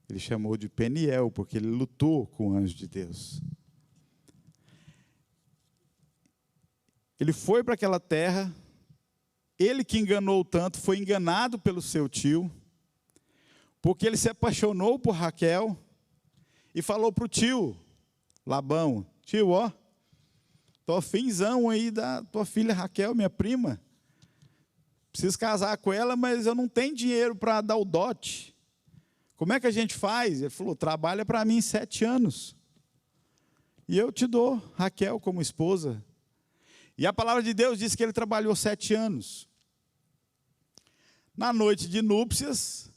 ele chamou de Peniel, porque ele lutou com o anjo de Deus. Ele foi para aquela terra, ele que enganou tanto, foi enganado pelo seu tio, porque ele se apaixonou por Raquel e falou para o tio Labão: tio, ó, tô afinzão aí da tua filha Raquel, minha prima, preciso casar com ela, mas eu não tenho dinheiro para dar o dote. Como é que a gente faz? Ele falou: trabalha para mim 7 anos, e eu te dou Raquel como esposa. E a palavra de Deus diz que ele trabalhou 7 anos. Na noite de núpcias,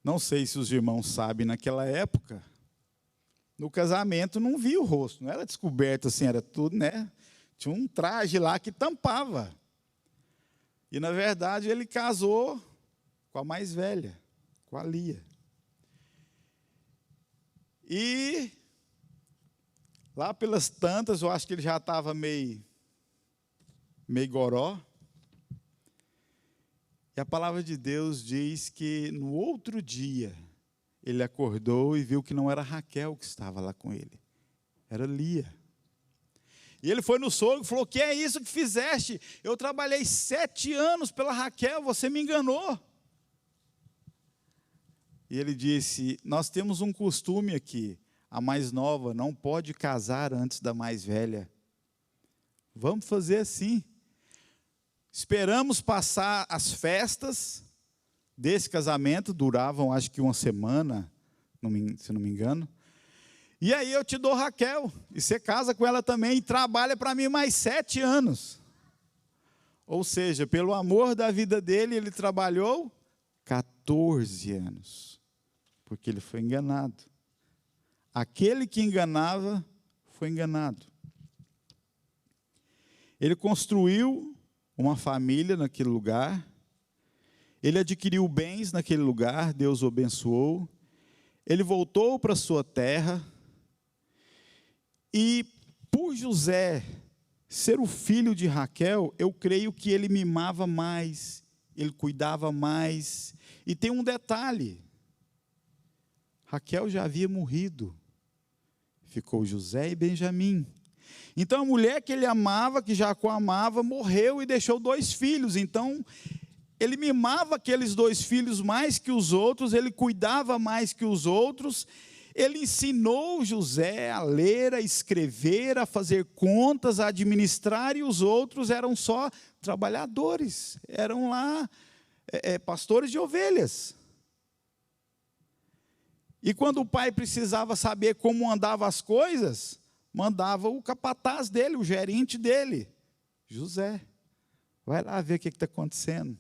não sei se os irmãos sabem, naquela época, no casamento não via o rosto, não era descoberto assim, era tudo, né? Tinha um traje lá que tampava. E, na verdade, ele casou com a mais velha, com a Lia. E, lá pelas tantas, eu acho que ele já estava meio goró. E a palavra de Deus diz que no outro dia ele acordou e viu que não era Raquel que estava lá com ele, era Lia. E ele foi no sogro e falou: que é isso que fizeste? Eu trabalhei 7 anos pela Raquel, você me enganou. E ele disse: nós temos um costume aqui, a mais nova não pode casar antes da mais velha. Vamos fazer assim. Esperamos passar as festas desse casamento, duravam acho que uma semana, se não me engano. E aí eu te dou Raquel, e você casa com ela também, e trabalha para mim mais 7 anos. Ou seja, pelo amor da vida dele, ele trabalhou 14 anos, porque ele foi enganado. Aquele que enganava, foi enganado. Ele construiu uma família naquele lugar, ele adquiriu bens naquele lugar, Deus o abençoou, ele voltou para sua terra, e por José ser o filho de Raquel, eu creio que ele mimava mais, ele cuidava mais. E tem um detalhe, Raquel já havia morrido, ficou José e Benjamim. Então a mulher que ele amava, que Jacó amava, morreu e deixou 2 filhos. Então ele mimava aqueles 2 filhos mais que os outros, ele cuidava mais que os outros. Ele ensinou José a ler, a escrever, a fazer contas, a administrar, e os outros eram só trabalhadores, eram lá pastores de ovelhas. E quando o pai precisava saber como andavam as coisas, mandava o capataz dele, o gerente dele, José, vai lá ver o que está acontecendo.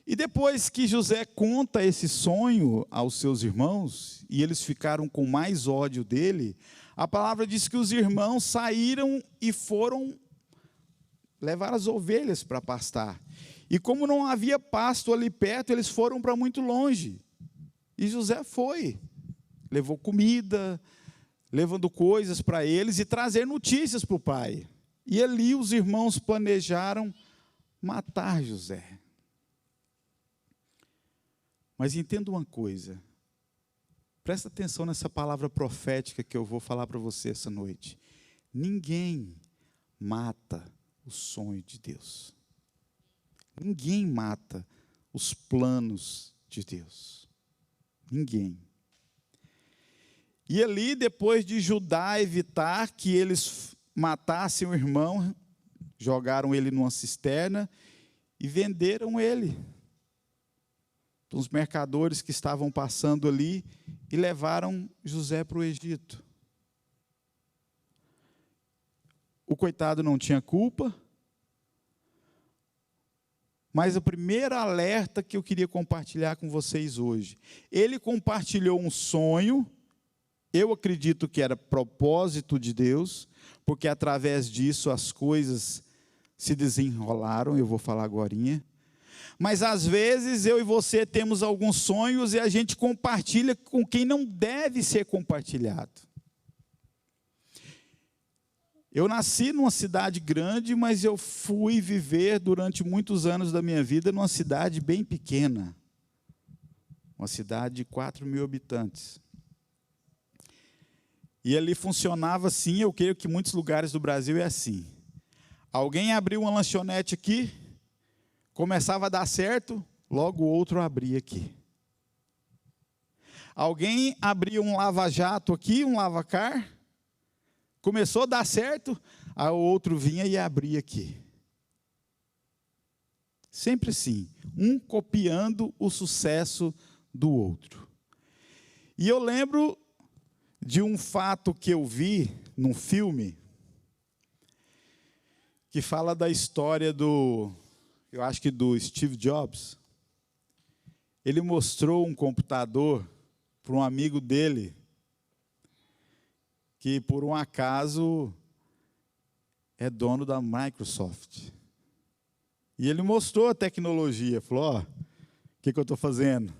E depois que José conta esse sonho aos seus irmãos, e eles ficaram com mais ódio dele, a palavra diz que os irmãos saíram e foram levar as ovelhas para pastar. E como não havia pasto ali perto, eles foram para muito longe. E José foi, levou comida, levando coisas para eles e trazer notícias para o pai. E ali os irmãos planejaram matar José. Mas entenda uma coisa, presta atenção nessa palavra profética que eu vou falar para você essa noite. Ninguém mata o sonho de Deus. Ninguém mata os planos de Deus. Ninguém. E ali, depois de Judá evitar que eles matassem o irmão, jogaram ele numa cisterna e venderam ele. Os mercadores que estavam passando ali e levaram José para o Egito. O coitado não tinha culpa, mas o primeiro alerta que eu queria compartilhar com vocês hoje, ele compartilhou um sonho, eu acredito que era propósito de Deus, porque através disso as coisas se desenrolaram, eu vou falar agorinha. Mas às vezes eu e você temos alguns sonhos e a gente compartilha com quem não deve ser compartilhado. Eu nasci numa cidade grande, mas eu fui viver durante muitos anos da minha vida numa cidade bem pequena. Uma cidade de 4.000 habitantes. E ali funcionava assim, eu creio que em muitos lugares do Brasil é assim. Alguém abriu uma lanchonete aqui, começava a dar certo, logo o outro abria aqui. Alguém abria um lava-jato aqui, um lavacar, começou a dar certo, aí o outro vinha e abria aqui. Sempre assim, um copiando o sucesso do outro. E eu lembro de um fato que eu vi num filme, que fala da história eu acho que do Steve Jobs. Ele mostrou um computador para um amigo dele, que por um acaso é dono da Microsoft. E ele mostrou a tecnologia, falou, o que eu estou fazendo?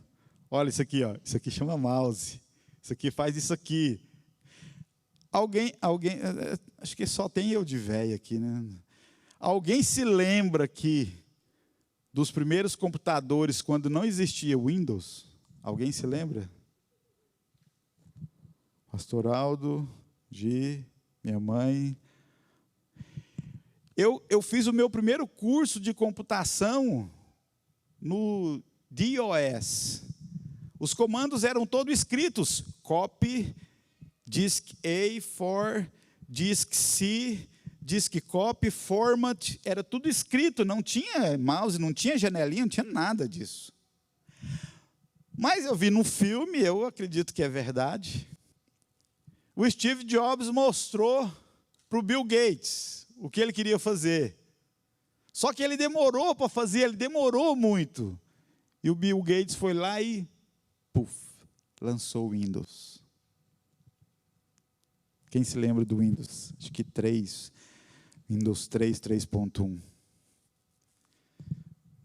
Olha isso aqui, isso aqui chama mouse, isso aqui faz isso aqui. Alguém, acho que só tem eu de véia aqui, né? Alguém se lembra que dos primeiros computadores, quando não existia Windows? Alguém se lembra? Pastor Aldo, minha mãe. Eu fiz o meu primeiro curso de computação no DOS. Os comandos eram todos escritos. Copy, disk A for, disk C, Disque copy, format, era tudo escrito, não tinha mouse, não tinha janelinha, não tinha nada disso. Mas eu vi no filme, eu acredito que é verdade. O Steve Jobs mostrou para o Bill Gates o que ele queria fazer. Só que ele demorou para fazer, ele demorou muito. E o Bill Gates foi lá e, lançou o Windows. Quem se lembra do Windows? Acho que 3, Windows 3, 3.1. O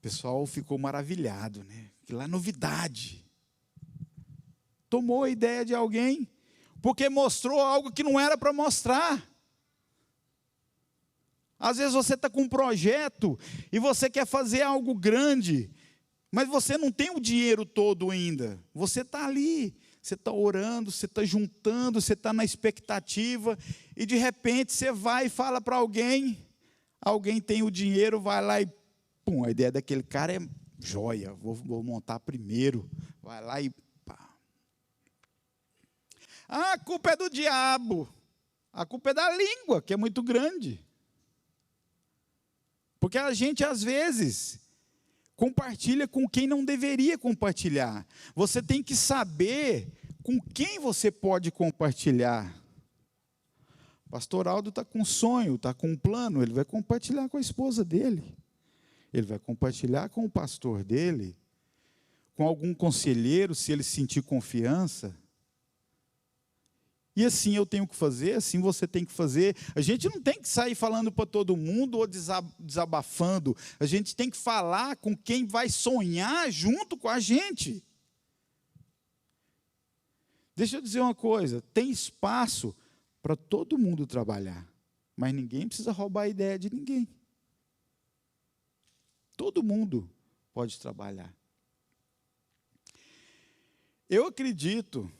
pessoal ficou maravilhado, né? Que lá novidade. Tomou a ideia de alguém, porque mostrou algo que não era para mostrar. Às vezes você está com um projeto e você quer fazer algo grande, mas você não tem o dinheiro todo ainda. Você está ali, você está orando, você está juntando, você está na expectativa, e de repente você vai e fala para alguém tem o dinheiro, vai lá e pum, a ideia daquele cara é joia, vou montar primeiro. Vai lá e pá. Ah, a culpa é do diabo. A culpa é da língua, que é muito grande. Porque a gente, às vezes, compartilha com quem não deveria compartilhar. Você tem que saber com quem você pode compartilhar. O pastor Aldo está com um sonho, está com um plano, ele vai compartilhar com a esposa dele. Ele vai compartilhar com o pastor dele, com algum conselheiro, se ele sentir confiança. E assim eu tenho que fazer, assim você tem que fazer. A gente não tem que sair falando para todo mundo ou desabafando. A gente tem que falar com quem vai sonhar junto com a gente. Deixa eu dizer uma coisa, tem espaço para todo mundo trabalhar, mas ninguém precisa roubar a ideia de ninguém. Todo mundo pode trabalhar. Eu acredito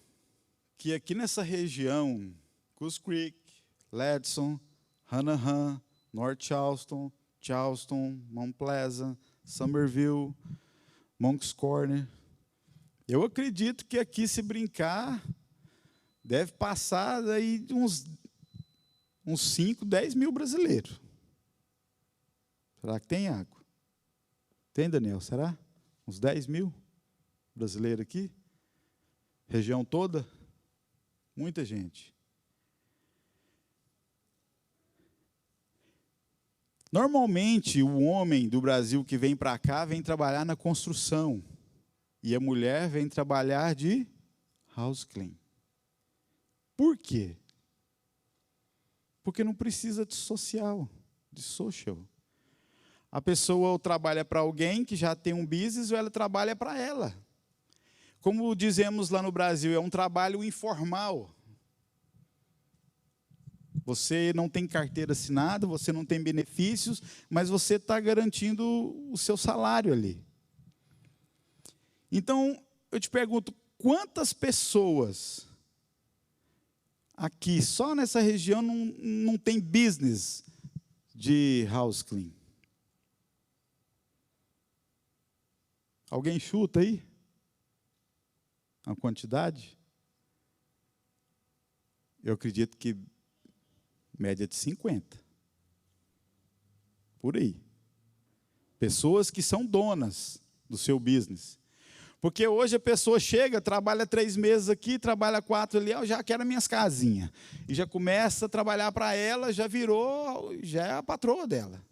que aqui nessa região, Goose Creek, Ledson, Hanahan, North Charleston, Mount Pleasant, Somerville, Moncks Corner, eu acredito que aqui, se brincar, deve passar aí uns 5, 10 mil brasileiros. Será que tem, água? Tem, Daniel? Será? Uns 10 mil brasileiros aqui? Região toda? Muita gente. Normalmente, o homem do Brasil que vem para cá vem trabalhar na construção. E a mulher vem trabalhar de house clean. Por quê? Porque não precisa de social, de social. A pessoa ou trabalha para alguém que já tem um business, ou ela trabalha para ela. Como dizemos lá no Brasil, é um trabalho informal. Você não tem carteira assinada, você não tem benefícios, mas você está garantindo o seu salário ali. Então, eu te pergunto, quantas pessoas aqui, só nessa região, não tem business de house clean? Alguém chuta aí? A quantidade? Eu acredito que média de 50. Por aí. Pessoas que são donas do seu business. Porque hoje a pessoa chega, trabalha 3 meses aqui, trabalha 4 ali, eu já quero minhas casinhas. E já começa a trabalhar para ela, já é a patroa dela.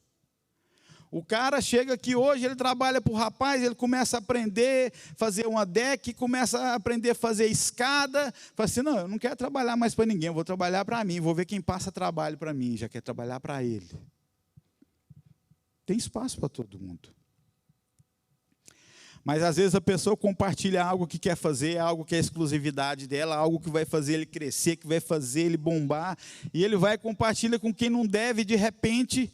O cara chega aqui hoje, ele trabalha para o rapaz, ele começa a aprender a fazer uma deck, começa a aprender a fazer escada. Fala assim, não, eu não quero trabalhar mais para ninguém, eu vou trabalhar para mim, vou ver quem passa trabalho para mim, já quer trabalhar para ele. Tem espaço para todo mundo. Mas às vezes a pessoa compartilha algo que quer fazer, algo que é exclusividade dela, algo que vai fazer ele crescer, que vai fazer ele bombar, e ele vai e compartilha com quem não deve, e de repente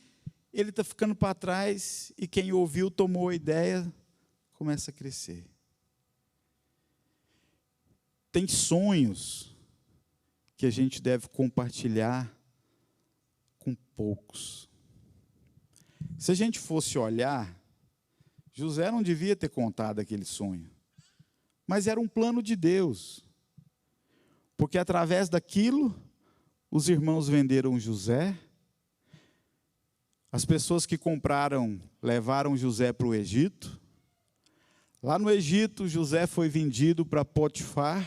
ele está ficando para trás, e quem ouviu, tomou a ideia, começa a crescer. Tem sonhos que a gente deve compartilhar com poucos. Se a gente fosse olhar, José não devia ter contado aquele sonho, mas era um plano de Deus, porque através daquilo, os irmãos venderam José, As pessoas que compraram, levaram José para o Egito. Lá no Egito, José foi vendido para Potifar.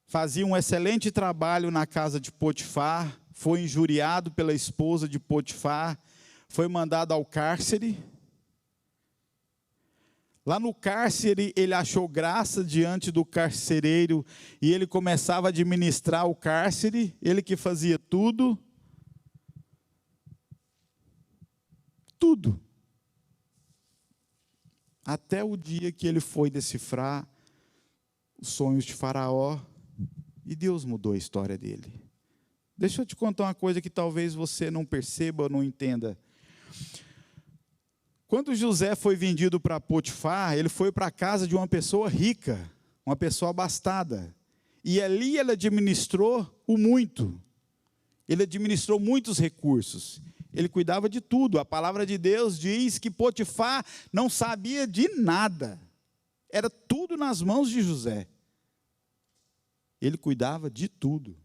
Fazia um excelente trabalho na casa de Potifar. Foi injuriado pela esposa de Potifar. Foi mandado ao cárcere. Lá no cárcere, ele achou graça diante do carcereiro e ele começava a administrar o cárcere, ele que fazia tudo. Tudo. Até o dia que ele foi decifrar os sonhos de Faraó e Deus mudou a história dele. Deixa eu te contar uma coisa que talvez você não perceba ou não entenda. Quando José foi vendido para Potifar, ele foi para a casa de uma pessoa rica, uma pessoa abastada. E ali ele administrou o muito. Ele administrou muitos recursos. Ele cuidava de tudo. A palavra de Deus diz que Potifar não sabia de nada. Era tudo nas mãos de José. Ele cuidava de tudo.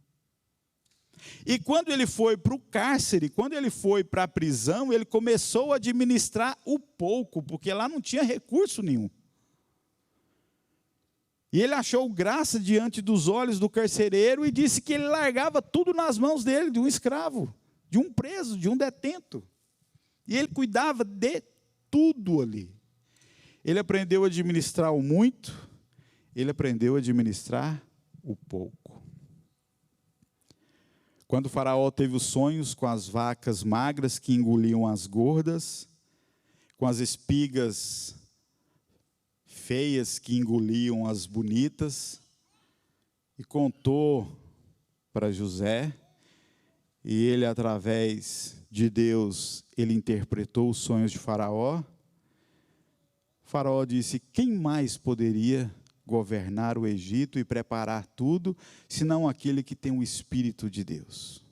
E quando ele foi para o cárcere, quando ele foi para a prisão, ele começou a administrar o pouco, porque lá não tinha recurso nenhum. E ele achou graça diante dos olhos do carcereiro e disse que ele largava tudo nas mãos dele, de um escravo, de um preso, de um detento. E ele cuidava de tudo ali. Ele aprendeu a administrar o muito, ele aprendeu a administrar o pouco. Quando o Faraó teve os sonhos com as vacas magras que engoliam as gordas, com as espigas feias que engoliam as bonitas, e contou para José, e ele, através de Deus, ele interpretou os sonhos de Faraó. O Faraó disse: quem mais poderia governar o Egito e preparar tudo, senão aquele que tem o Espírito de Deus?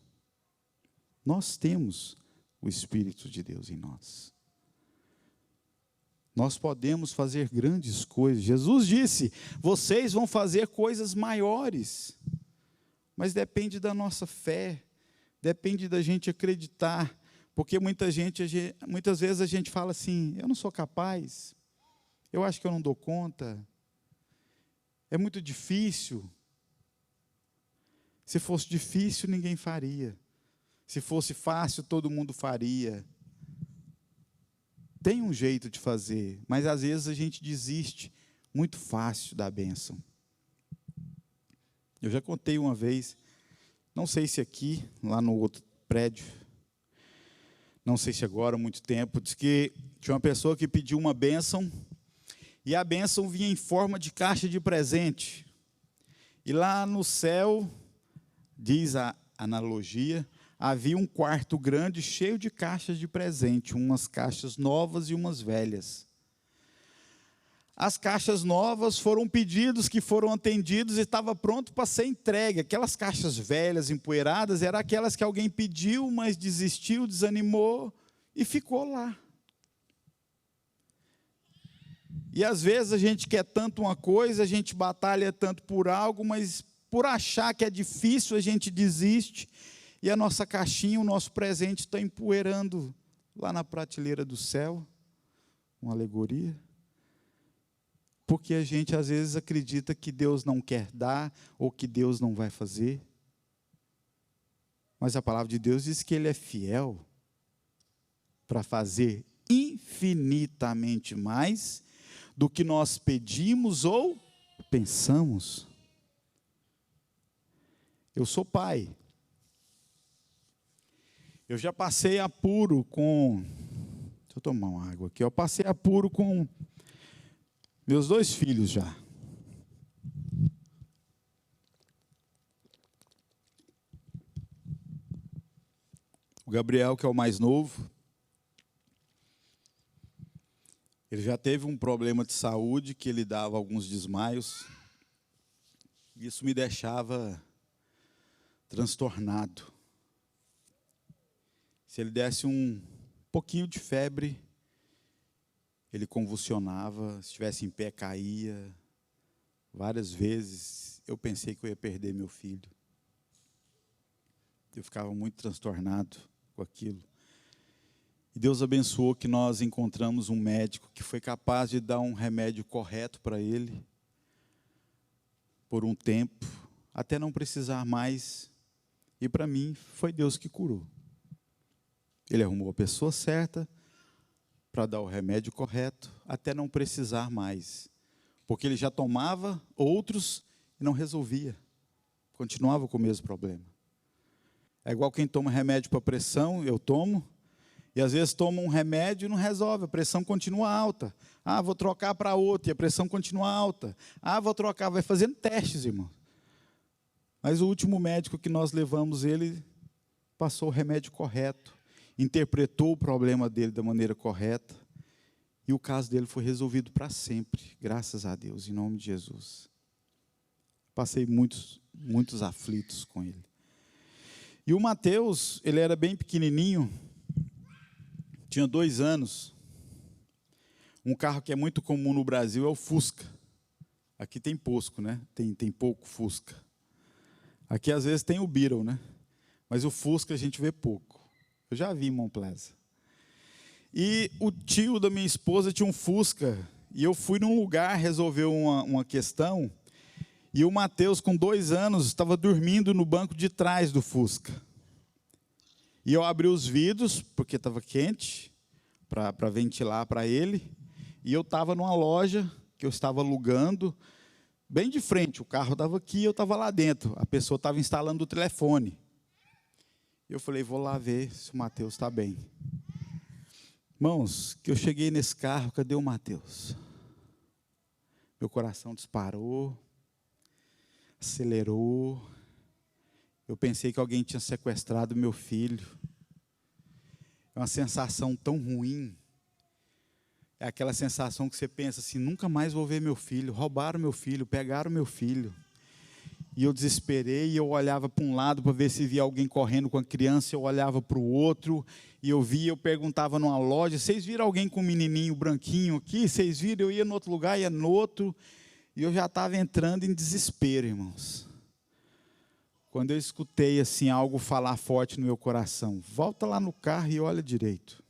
Nós temos o Espírito de Deus em nós. Nós podemos fazer grandes coisas. Jesus disse: vocês vão fazer coisas maiores. Mas depende da nossa fé, depende da gente acreditar, porque muitas vezes a gente fala assim: eu não sou capaz, eu acho que eu não dou conta, é muito difícil. Se fosse difícil, ninguém faria. Se fosse fácil, todo mundo faria. Tem um jeito de fazer, mas às vezes a gente desiste muito fácil da bênção. Eu já contei uma vez, não sei se aqui, lá no outro prédio, não sei se agora, há muito tempo, diz que tinha uma pessoa que pediu uma bênção, e a bênção vinha em forma de caixa de presente. E lá no céu, diz a analogia, havia um quarto grande cheio de caixas de presente, umas caixas novas e umas velhas. As caixas novas foram pedidos que foram atendidos e estava pronto para ser entregue. Aquelas caixas velhas, empoeiradas, eram aquelas que alguém pediu, mas desistiu, desanimou e ficou lá. E às vezes a gente quer tanto uma coisa, a gente batalha tanto por algo, mas por achar que é difícil a gente desiste, e a nossa caixinha, o nosso presente está empoeirando lá na prateleira do céu, uma alegoria. Porque a gente às vezes acredita que Deus não quer dar, ou que Deus não vai fazer. Mas a palavra de Deus diz que Ele é fiel para fazer infinitamente mais do que nós pedimos ou pensamos. Eu sou pai. Eu já passei apuro com... Deixa eu tomar uma água aqui. Eu passei apuro com meus 2 filhos já. O Gabriel, que é o mais novo, ele já teve um problema de saúde, que ele dava alguns desmaios. Isso me deixava transtornado. Se ele desse um pouquinho de febre, ele convulsionava, se estivesse em pé, caía. Várias vezes eu pensei que eu ia perder meu filho. Eu ficava muito transtornado com aquilo. E Deus abençoou que nós encontramos um médico que foi capaz de dar um remédio correto para ele, por um tempo, até não precisar mais. E para mim, foi Deus que curou. Ele arrumou a pessoa certa para dar o remédio correto, até não precisar mais. Porque ele já tomava outros e não resolvia. Continuava com o mesmo problema. É igual quem toma remédio para pressão, eu tomo, e às vezes toma um remédio e não resolve, a pressão continua alta. Ah, vou trocar para outro, e a pressão continua alta. Ah, vou trocar, vai fazendo testes, irmão. Mas o último médico que nós levamos, ele passou o remédio correto, interpretou o problema dele da maneira correta, e o caso dele foi resolvido para sempre, graças a Deus, em nome de Jesus. Passei muitos aflitos com ele. E o Mateus, ele era bem pequenininho, tinha 2 anos. Um carro que é muito comum no Brasil é o Fusca. Aqui tem Posco, né? Tem pouco Fusca. Aqui às vezes tem o Beetle, né? Mas o Fusca a gente vê pouco. Eu já vi em Mont Plaza. E o tio da minha esposa tinha um Fusca, e eu fui num lugar resolver uma questão, e o Mateus, com 2 anos, estava dormindo no banco de trás do Fusca. E eu abri os vidros, porque estava quente, para ventilar para ele, e eu estava numa loja que eu estava alugando, bem de frente, o carro estava aqui, eu estava lá dentro, a pessoa estava instalando o telefone. Eu falei, vou lá ver se o Mateus está bem. Irmãos, que eu cheguei nesse carro, cadê o Mateus? Meu coração disparou, acelerou. Eu pensei que alguém tinha sequestrado meu filho. É uma sensação tão ruim. É aquela sensação que você pensa assim, nunca mais vou ver meu filho. Roubaram meu filho, pegaram meu filho. E eu desesperei, e eu olhava para um lado para ver se via alguém correndo com a criança, eu olhava para o outro, e eu perguntava numa loja, vocês viram alguém com um menininho branquinho aqui? Vocês viram? Eu ia no outro lugar, ia no outro, e eu já estava entrando em desespero, irmãos. Quando eu escutei assim, algo falar forte no meu coração, volta lá no carro e olha direito.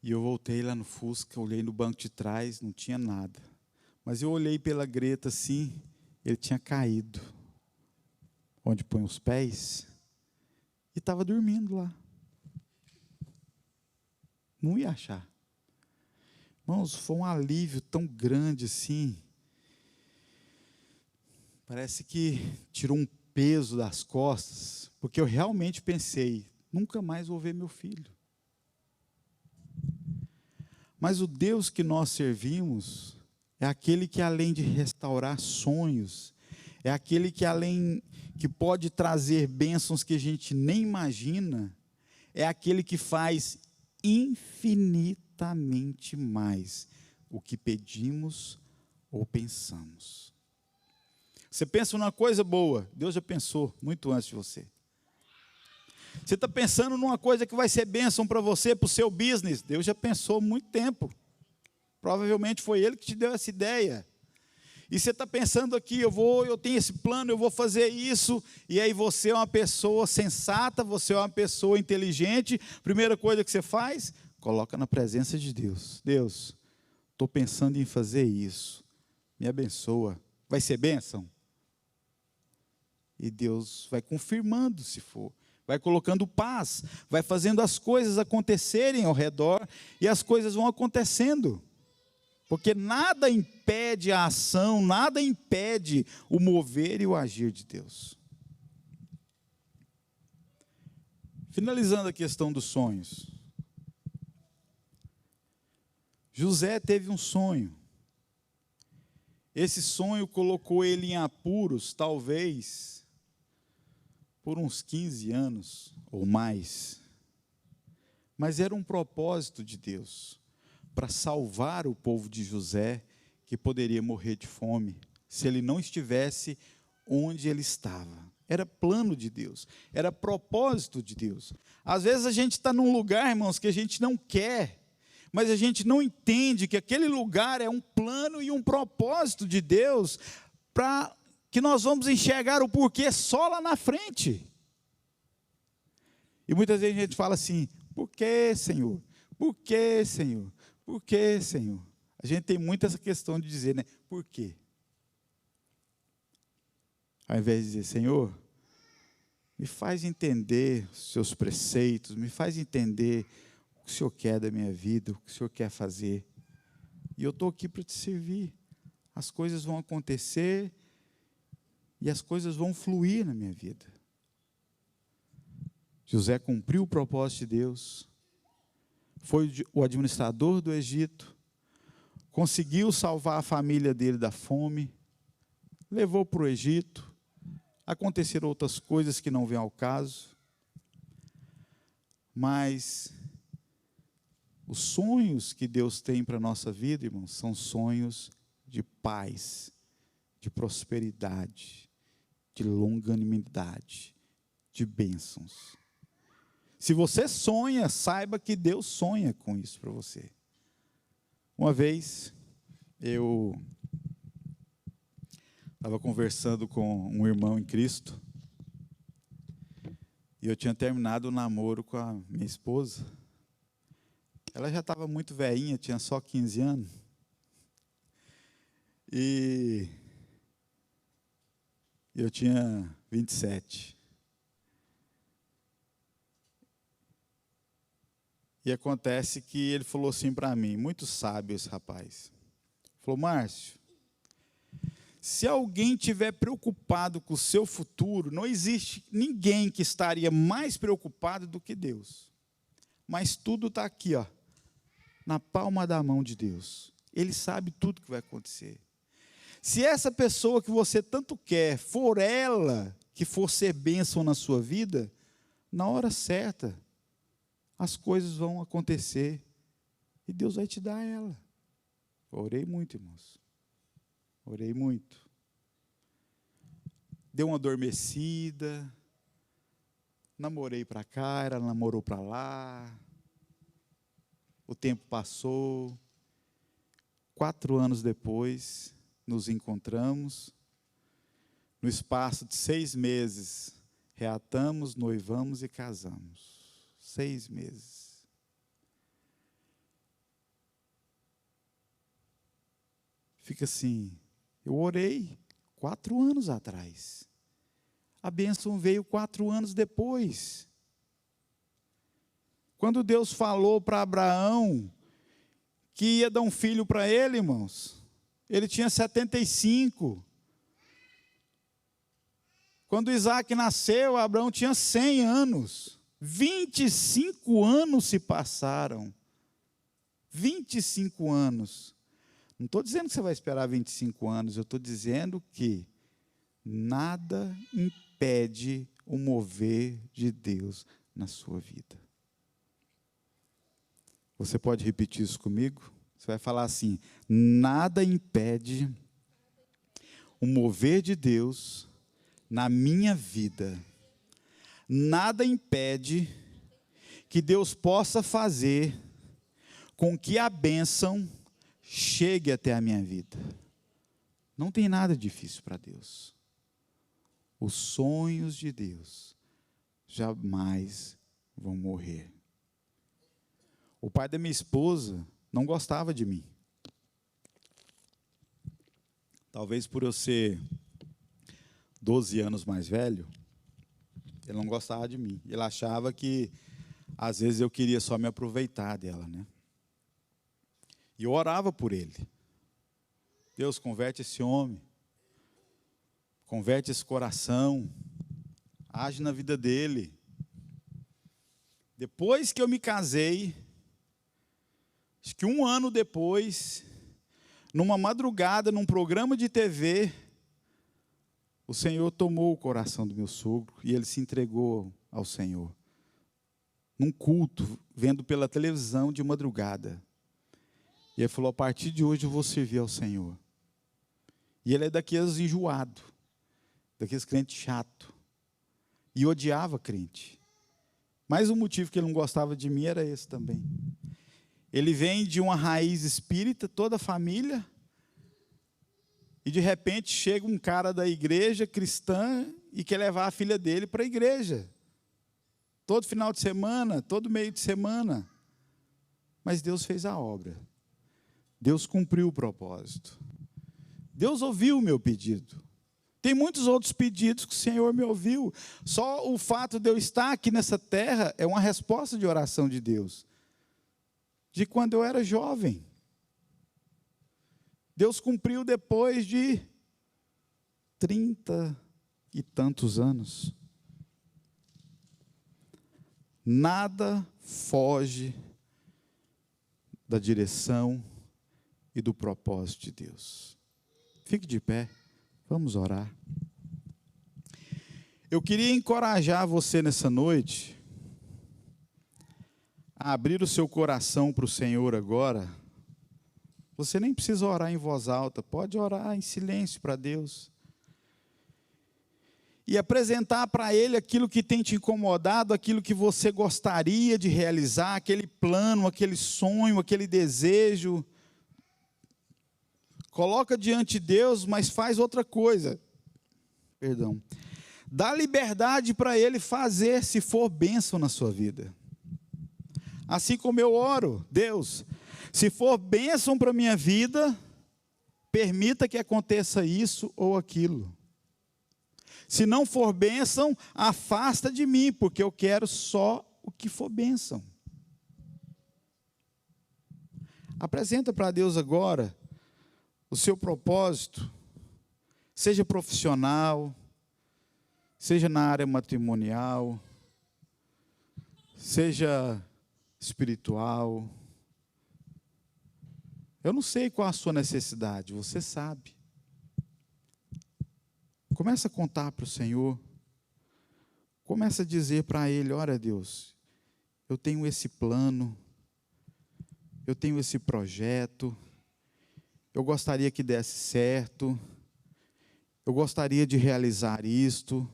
E eu voltei lá no Fusca, olhei no banco de trás, não tinha nada. Mas eu olhei pela greta assim, ele tinha caído, onde põe os pés, e estava dormindo lá. Não ia achar. Irmãos, foi um alívio tão grande assim. Parece que tirou um peso das costas, porque eu realmente pensei, nunca mais vou ver meu filho. Mas o Deus que nós servimos é aquele que, além de restaurar sonhos, é aquele que pode trazer bênçãos que a gente nem imagina, é aquele que faz infinitamente mais o que pedimos ou pensamos. Você pensa numa coisa boa, Deus já pensou muito antes de você. Você está pensando numa coisa que vai ser bênção para você, para o seu business, Deus já pensou há muito tempo. Provavelmente foi Ele que te deu essa ideia. E você está pensando aqui, eu tenho esse plano, eu vou fazer isso, e aí você é uma pessoa sensata, você é uma pessoa inteligente, primeira coisa que você faz, coloca na presença de Deus. Deus, estou pensando em fazer isso, me abençoa, vai ser bênção? E Deus vai confirmando se for, vai colocando paz, vai fazendo as coisas acontecerem ao redor, e as coisas vão acontecendo. Porque nada impede a ação, nada impede o mover e o agir de Deus. Finalizando a questão dos sonhos. José teve um sonho. Esse sonho colocou ele em apuros, talvez, por uns 15 anos ou mais. Mas era um propósito de Deus, para salvar o povo de José, que poderia morrer de fome, se ele não estivesse onde ele estava. Era plano de Deus, era propósito de Deus. Às vezes a gente está num lugar, irmãos, que a gente não quer, mas a gente não entende que aquele lugar é um plano e um propósito de Deus, para que nós vamos enxergar o porquê só lá na frente. E muitas vezes a gente fala assim: por que, Senhor? Por que, Senhor? Por que, Senhor? A gente tem muito essa questão de dizer, né? Por quê? Ao invés de dizer: Senhor, me faz entender os seus preceitos, me faz entender o que o Senhor quer da minha vida, o que o Senhor quer fazer. E eu estou aqui para te servir. As coisas vão acontecer e as coisas vão fluir na minha vida. José cumpriu o propósito de Deus, foi o administrador do Egito, conseguiu salvar a família dele da fome, levou para o Egito. Aconteceram outras coisas que não vêm ao caso, mas os sonhos que Deus tem para a nossa vida, irmãos, são sonhos de paz, de prosperidade, de longanimidade, de bênçãos. Se você sonha, saiba que Deus sonha com isso para você. Uma vez, eu estava conversando com um irmão em Cristo, e eu tinha terminado o namoro com a minha esposa. Ela já estava muito velhinha, tinha só 15 anos. E eu tinha 27. E acontece que ele falou assim para mim, muito sábio esse rapaz. Falou: Márcio, se alguém estiver preocupado com o seu futuro, não existe ninguém que estaria mais preocupado do que Deus. Mas tudo está aqui, ó, na palma da mão de Deus. Ele sabe tudo que vai acontecer. Se essa pessoa que você tanto quer for ela que for ser bênção na sua vida, na hora certa, as coisas vão acontecer e Deus vai te dar ela. Eu orei muito, irmãos. Orei muito. Deu uma adormecida. Namorei para cá, ela namorou para lá. O tempo passou. 4 anos depois, nos encontramos. No espaço de 6 meses, reatamos, noivamos e casamos. 6 meses. Fica assim, eu orei 4 anos atrás. A bênção veio 4 anos depois. Quando Deus falou para Abraão que ia dar um filho para ele, irmãos, ele tinha 75. Quando Isaac nasceu, Abraão tinha 100 anos. 25 anos se passaram. 25 anos. Não estou dizendo que você vai esperar 25 anos, eu estou dizendo que nada impede o mover de Deus na sua vida. Você pode repetir isso comigo? Você vai falar assim: nada impede o mover de Deus na minha vida. Nada impede que Deus possa fazer com que a bênção chegue até a minha vida. Não tem nada difícil para Deus. Os sonhos de Deus jamais vão morrer. O pai da minha esposa não gostava de mim. Talvez por eu ser 12 anos mais velho, ele não gostava de mim. Ele achava que, às vezes, eu queria só me aproveitar dela, né? E eu orava por ele. Deus, converte esse homem. Converte esse coração. Age na vida dele. Depois que eu me casei, acho que 1 ano depois, numa madrugada, num programa de TV, o Senhor tomou o coração do meu sogro e ele se entregou ao Senhor. Num culto, vendo pela televisão de madrugada. E ele falou: a partir de hoje eu vou servir ao Senhor. E ele é daqueles enjoados, daqueles crentes chato. E odiava crente. Mas o motivo que ele não gostava de mim era esse também. Ele vem de uma raiz espírita, toda a família, e de repente chega um cara da igreja cristã e quer levar a filha dele para a igreja. todo final de semana, todo meio de semana. Mas Deus fez a obra. Deus cumpriu o propósito. Deus ouviu o meu pedido. Tem muitos outros pedidos que o Senhor me ouviu. Só o fato de eu estar aqui nessa terra é uma resposta de oração de Deus. De quando eu era jovem. Deus cumpriu depois de 30 e tantos anos. Nada foge da direção e do propósito de Deus. Fique de pé, vamos orar. Eu queria encorajar você nessa noite a abrir o seu coração para o Senhor agora. Você nem precisa orar em voz alta, pode orar em silêncio para Deus. E apresentar para Ele aquilo que tem te incomodado, aquilo que você gostaria de realizar, aquele plano, aquele sonho, aquele desejo. Coloca diante de Deus, mas faz outra coisa. Perdão. Dá liberdade para Ele fazer, se for bênção na sua vida. Assim como eu oro, Deus, se for bênção para a minha vida, permita que aconteça isso ou aquilo. Se não for bênção, afasta de mim, porque eu quero só o que for bênção. Apresenta para Deus agora o seu propósito, seja profissional, seja na área matrimonial, seja espiritual. Eu não sei qual a sua necessidade, você sabe. Começa a contar para o Senhor. Começa a dizer para Ele, olha Deus, eu tenho esse plano, eu tenho esse projeto, eu gostaria que desse certo, eu gostaria de realizar isto,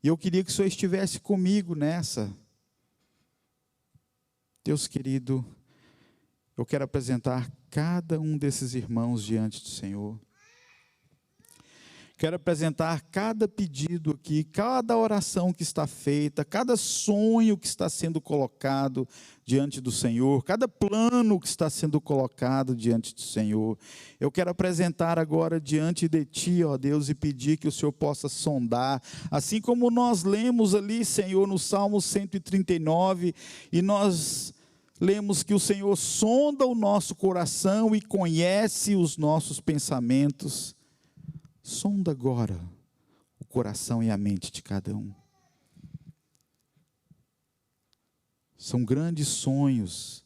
e eu queria que o Senhor estivesse comigo nessa. Deus querido, eu quero apresentar cada um desses irmãos diante do Senhor. Quero apresentar cada pedido aqui, cada oração que está feita, cada sonho que está sendo colocado diante do Senhor, cada plano que está sendo colocado diante do Senhor. Eu quero apresentar agora diante de Ti, ó Deus, e pedir que o Senhor possa sondar, assim como nós lemos ali, Senhor, no Salmo 139, e nós lemos que o Senhor sonda o nosso coração e conhece os nossos pensamentos. Sonda agora o coração e a mente de cada um. São grandes sonhos,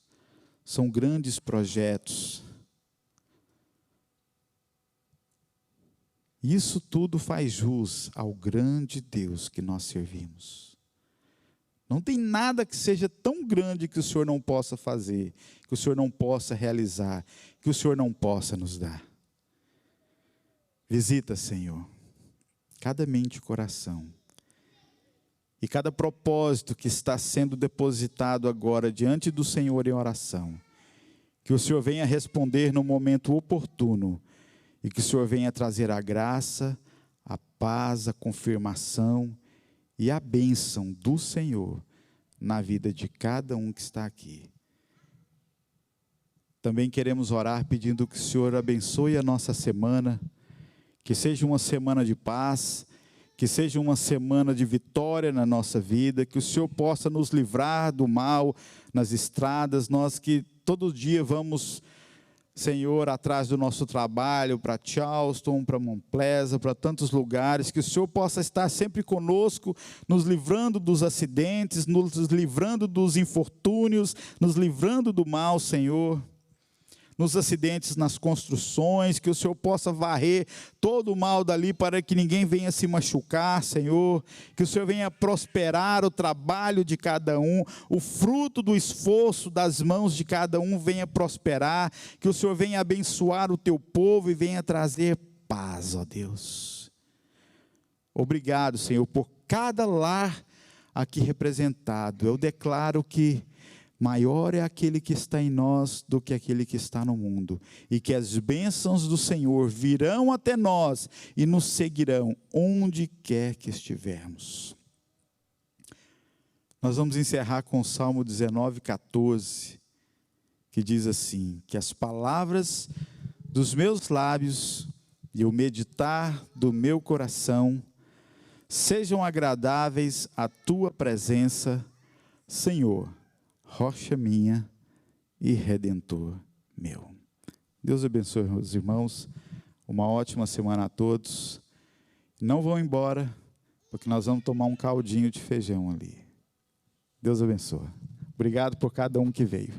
são grandes projetos. Isso tudo faz jus ao grande Deus que nós servimos. Não tem nada que seja tão grande que o Senhor não possa fazer, que o Senhor não possa realizar, que o Senhor não possa nos dar. Visita, Senhor, cada mente e coração, e cada propósito que está sendo depositado agora diante do Senhor em oração, que o Senhor venha responder no momento oportuno, e que o Senhor venha trazer a graça, a paz, a confirmação e a bênção do Senhor na vida de cada um que está aqui. Também queremos orar pedindo que o Senhor abençoe a nossa semana, que seja uma semana de paz, que seja uma semana de vitória na nossa vida, que o Senhor possa nos livrar do mal nas estradas, nós que todo dia vamos, Senhor, atrás do nosso trabalho, para Charleston, para Mount Pleasant, para tantos lugares, que o Senhor possa estar sempre conosco, nos livrando dos acidentes, nos livrando dos infortúnios, nos livrando do mal, Senhor. Nos acidentes, nas construções, que o Senhor possa varrer todo o mal dali para que ninguém venha se machucar, Senhor, que o Senhor venha prosperar o trabalho de cada um, o fruto do esforço das mãos de cada um venha prosperar, que o Senhor venha abençoar o teu povo e venha trazer paz, ó Deus. Obrigado, Senhor, por cada lar aqui representado. Eu declaro que maior é aquele que está em nós do que aquele que está no mundo. E que as bênçãos do Senhor virão até nós e nos seguirão onde quer que estivermos. Nós vamos encerrar com o Salmo 19:14, que diz assim: que as palavras dos meus lábios e o meditar do meu coração sejam agradáveis à tua presença, Senhor, rocha minha e redentor meu. Deus abençoe os irmãos, uma ótima semana a todos. Não vão embora, porque nós vamos tomar um caldinho de feijão ali. Deus abençoe. Obrigado por cada um que veio.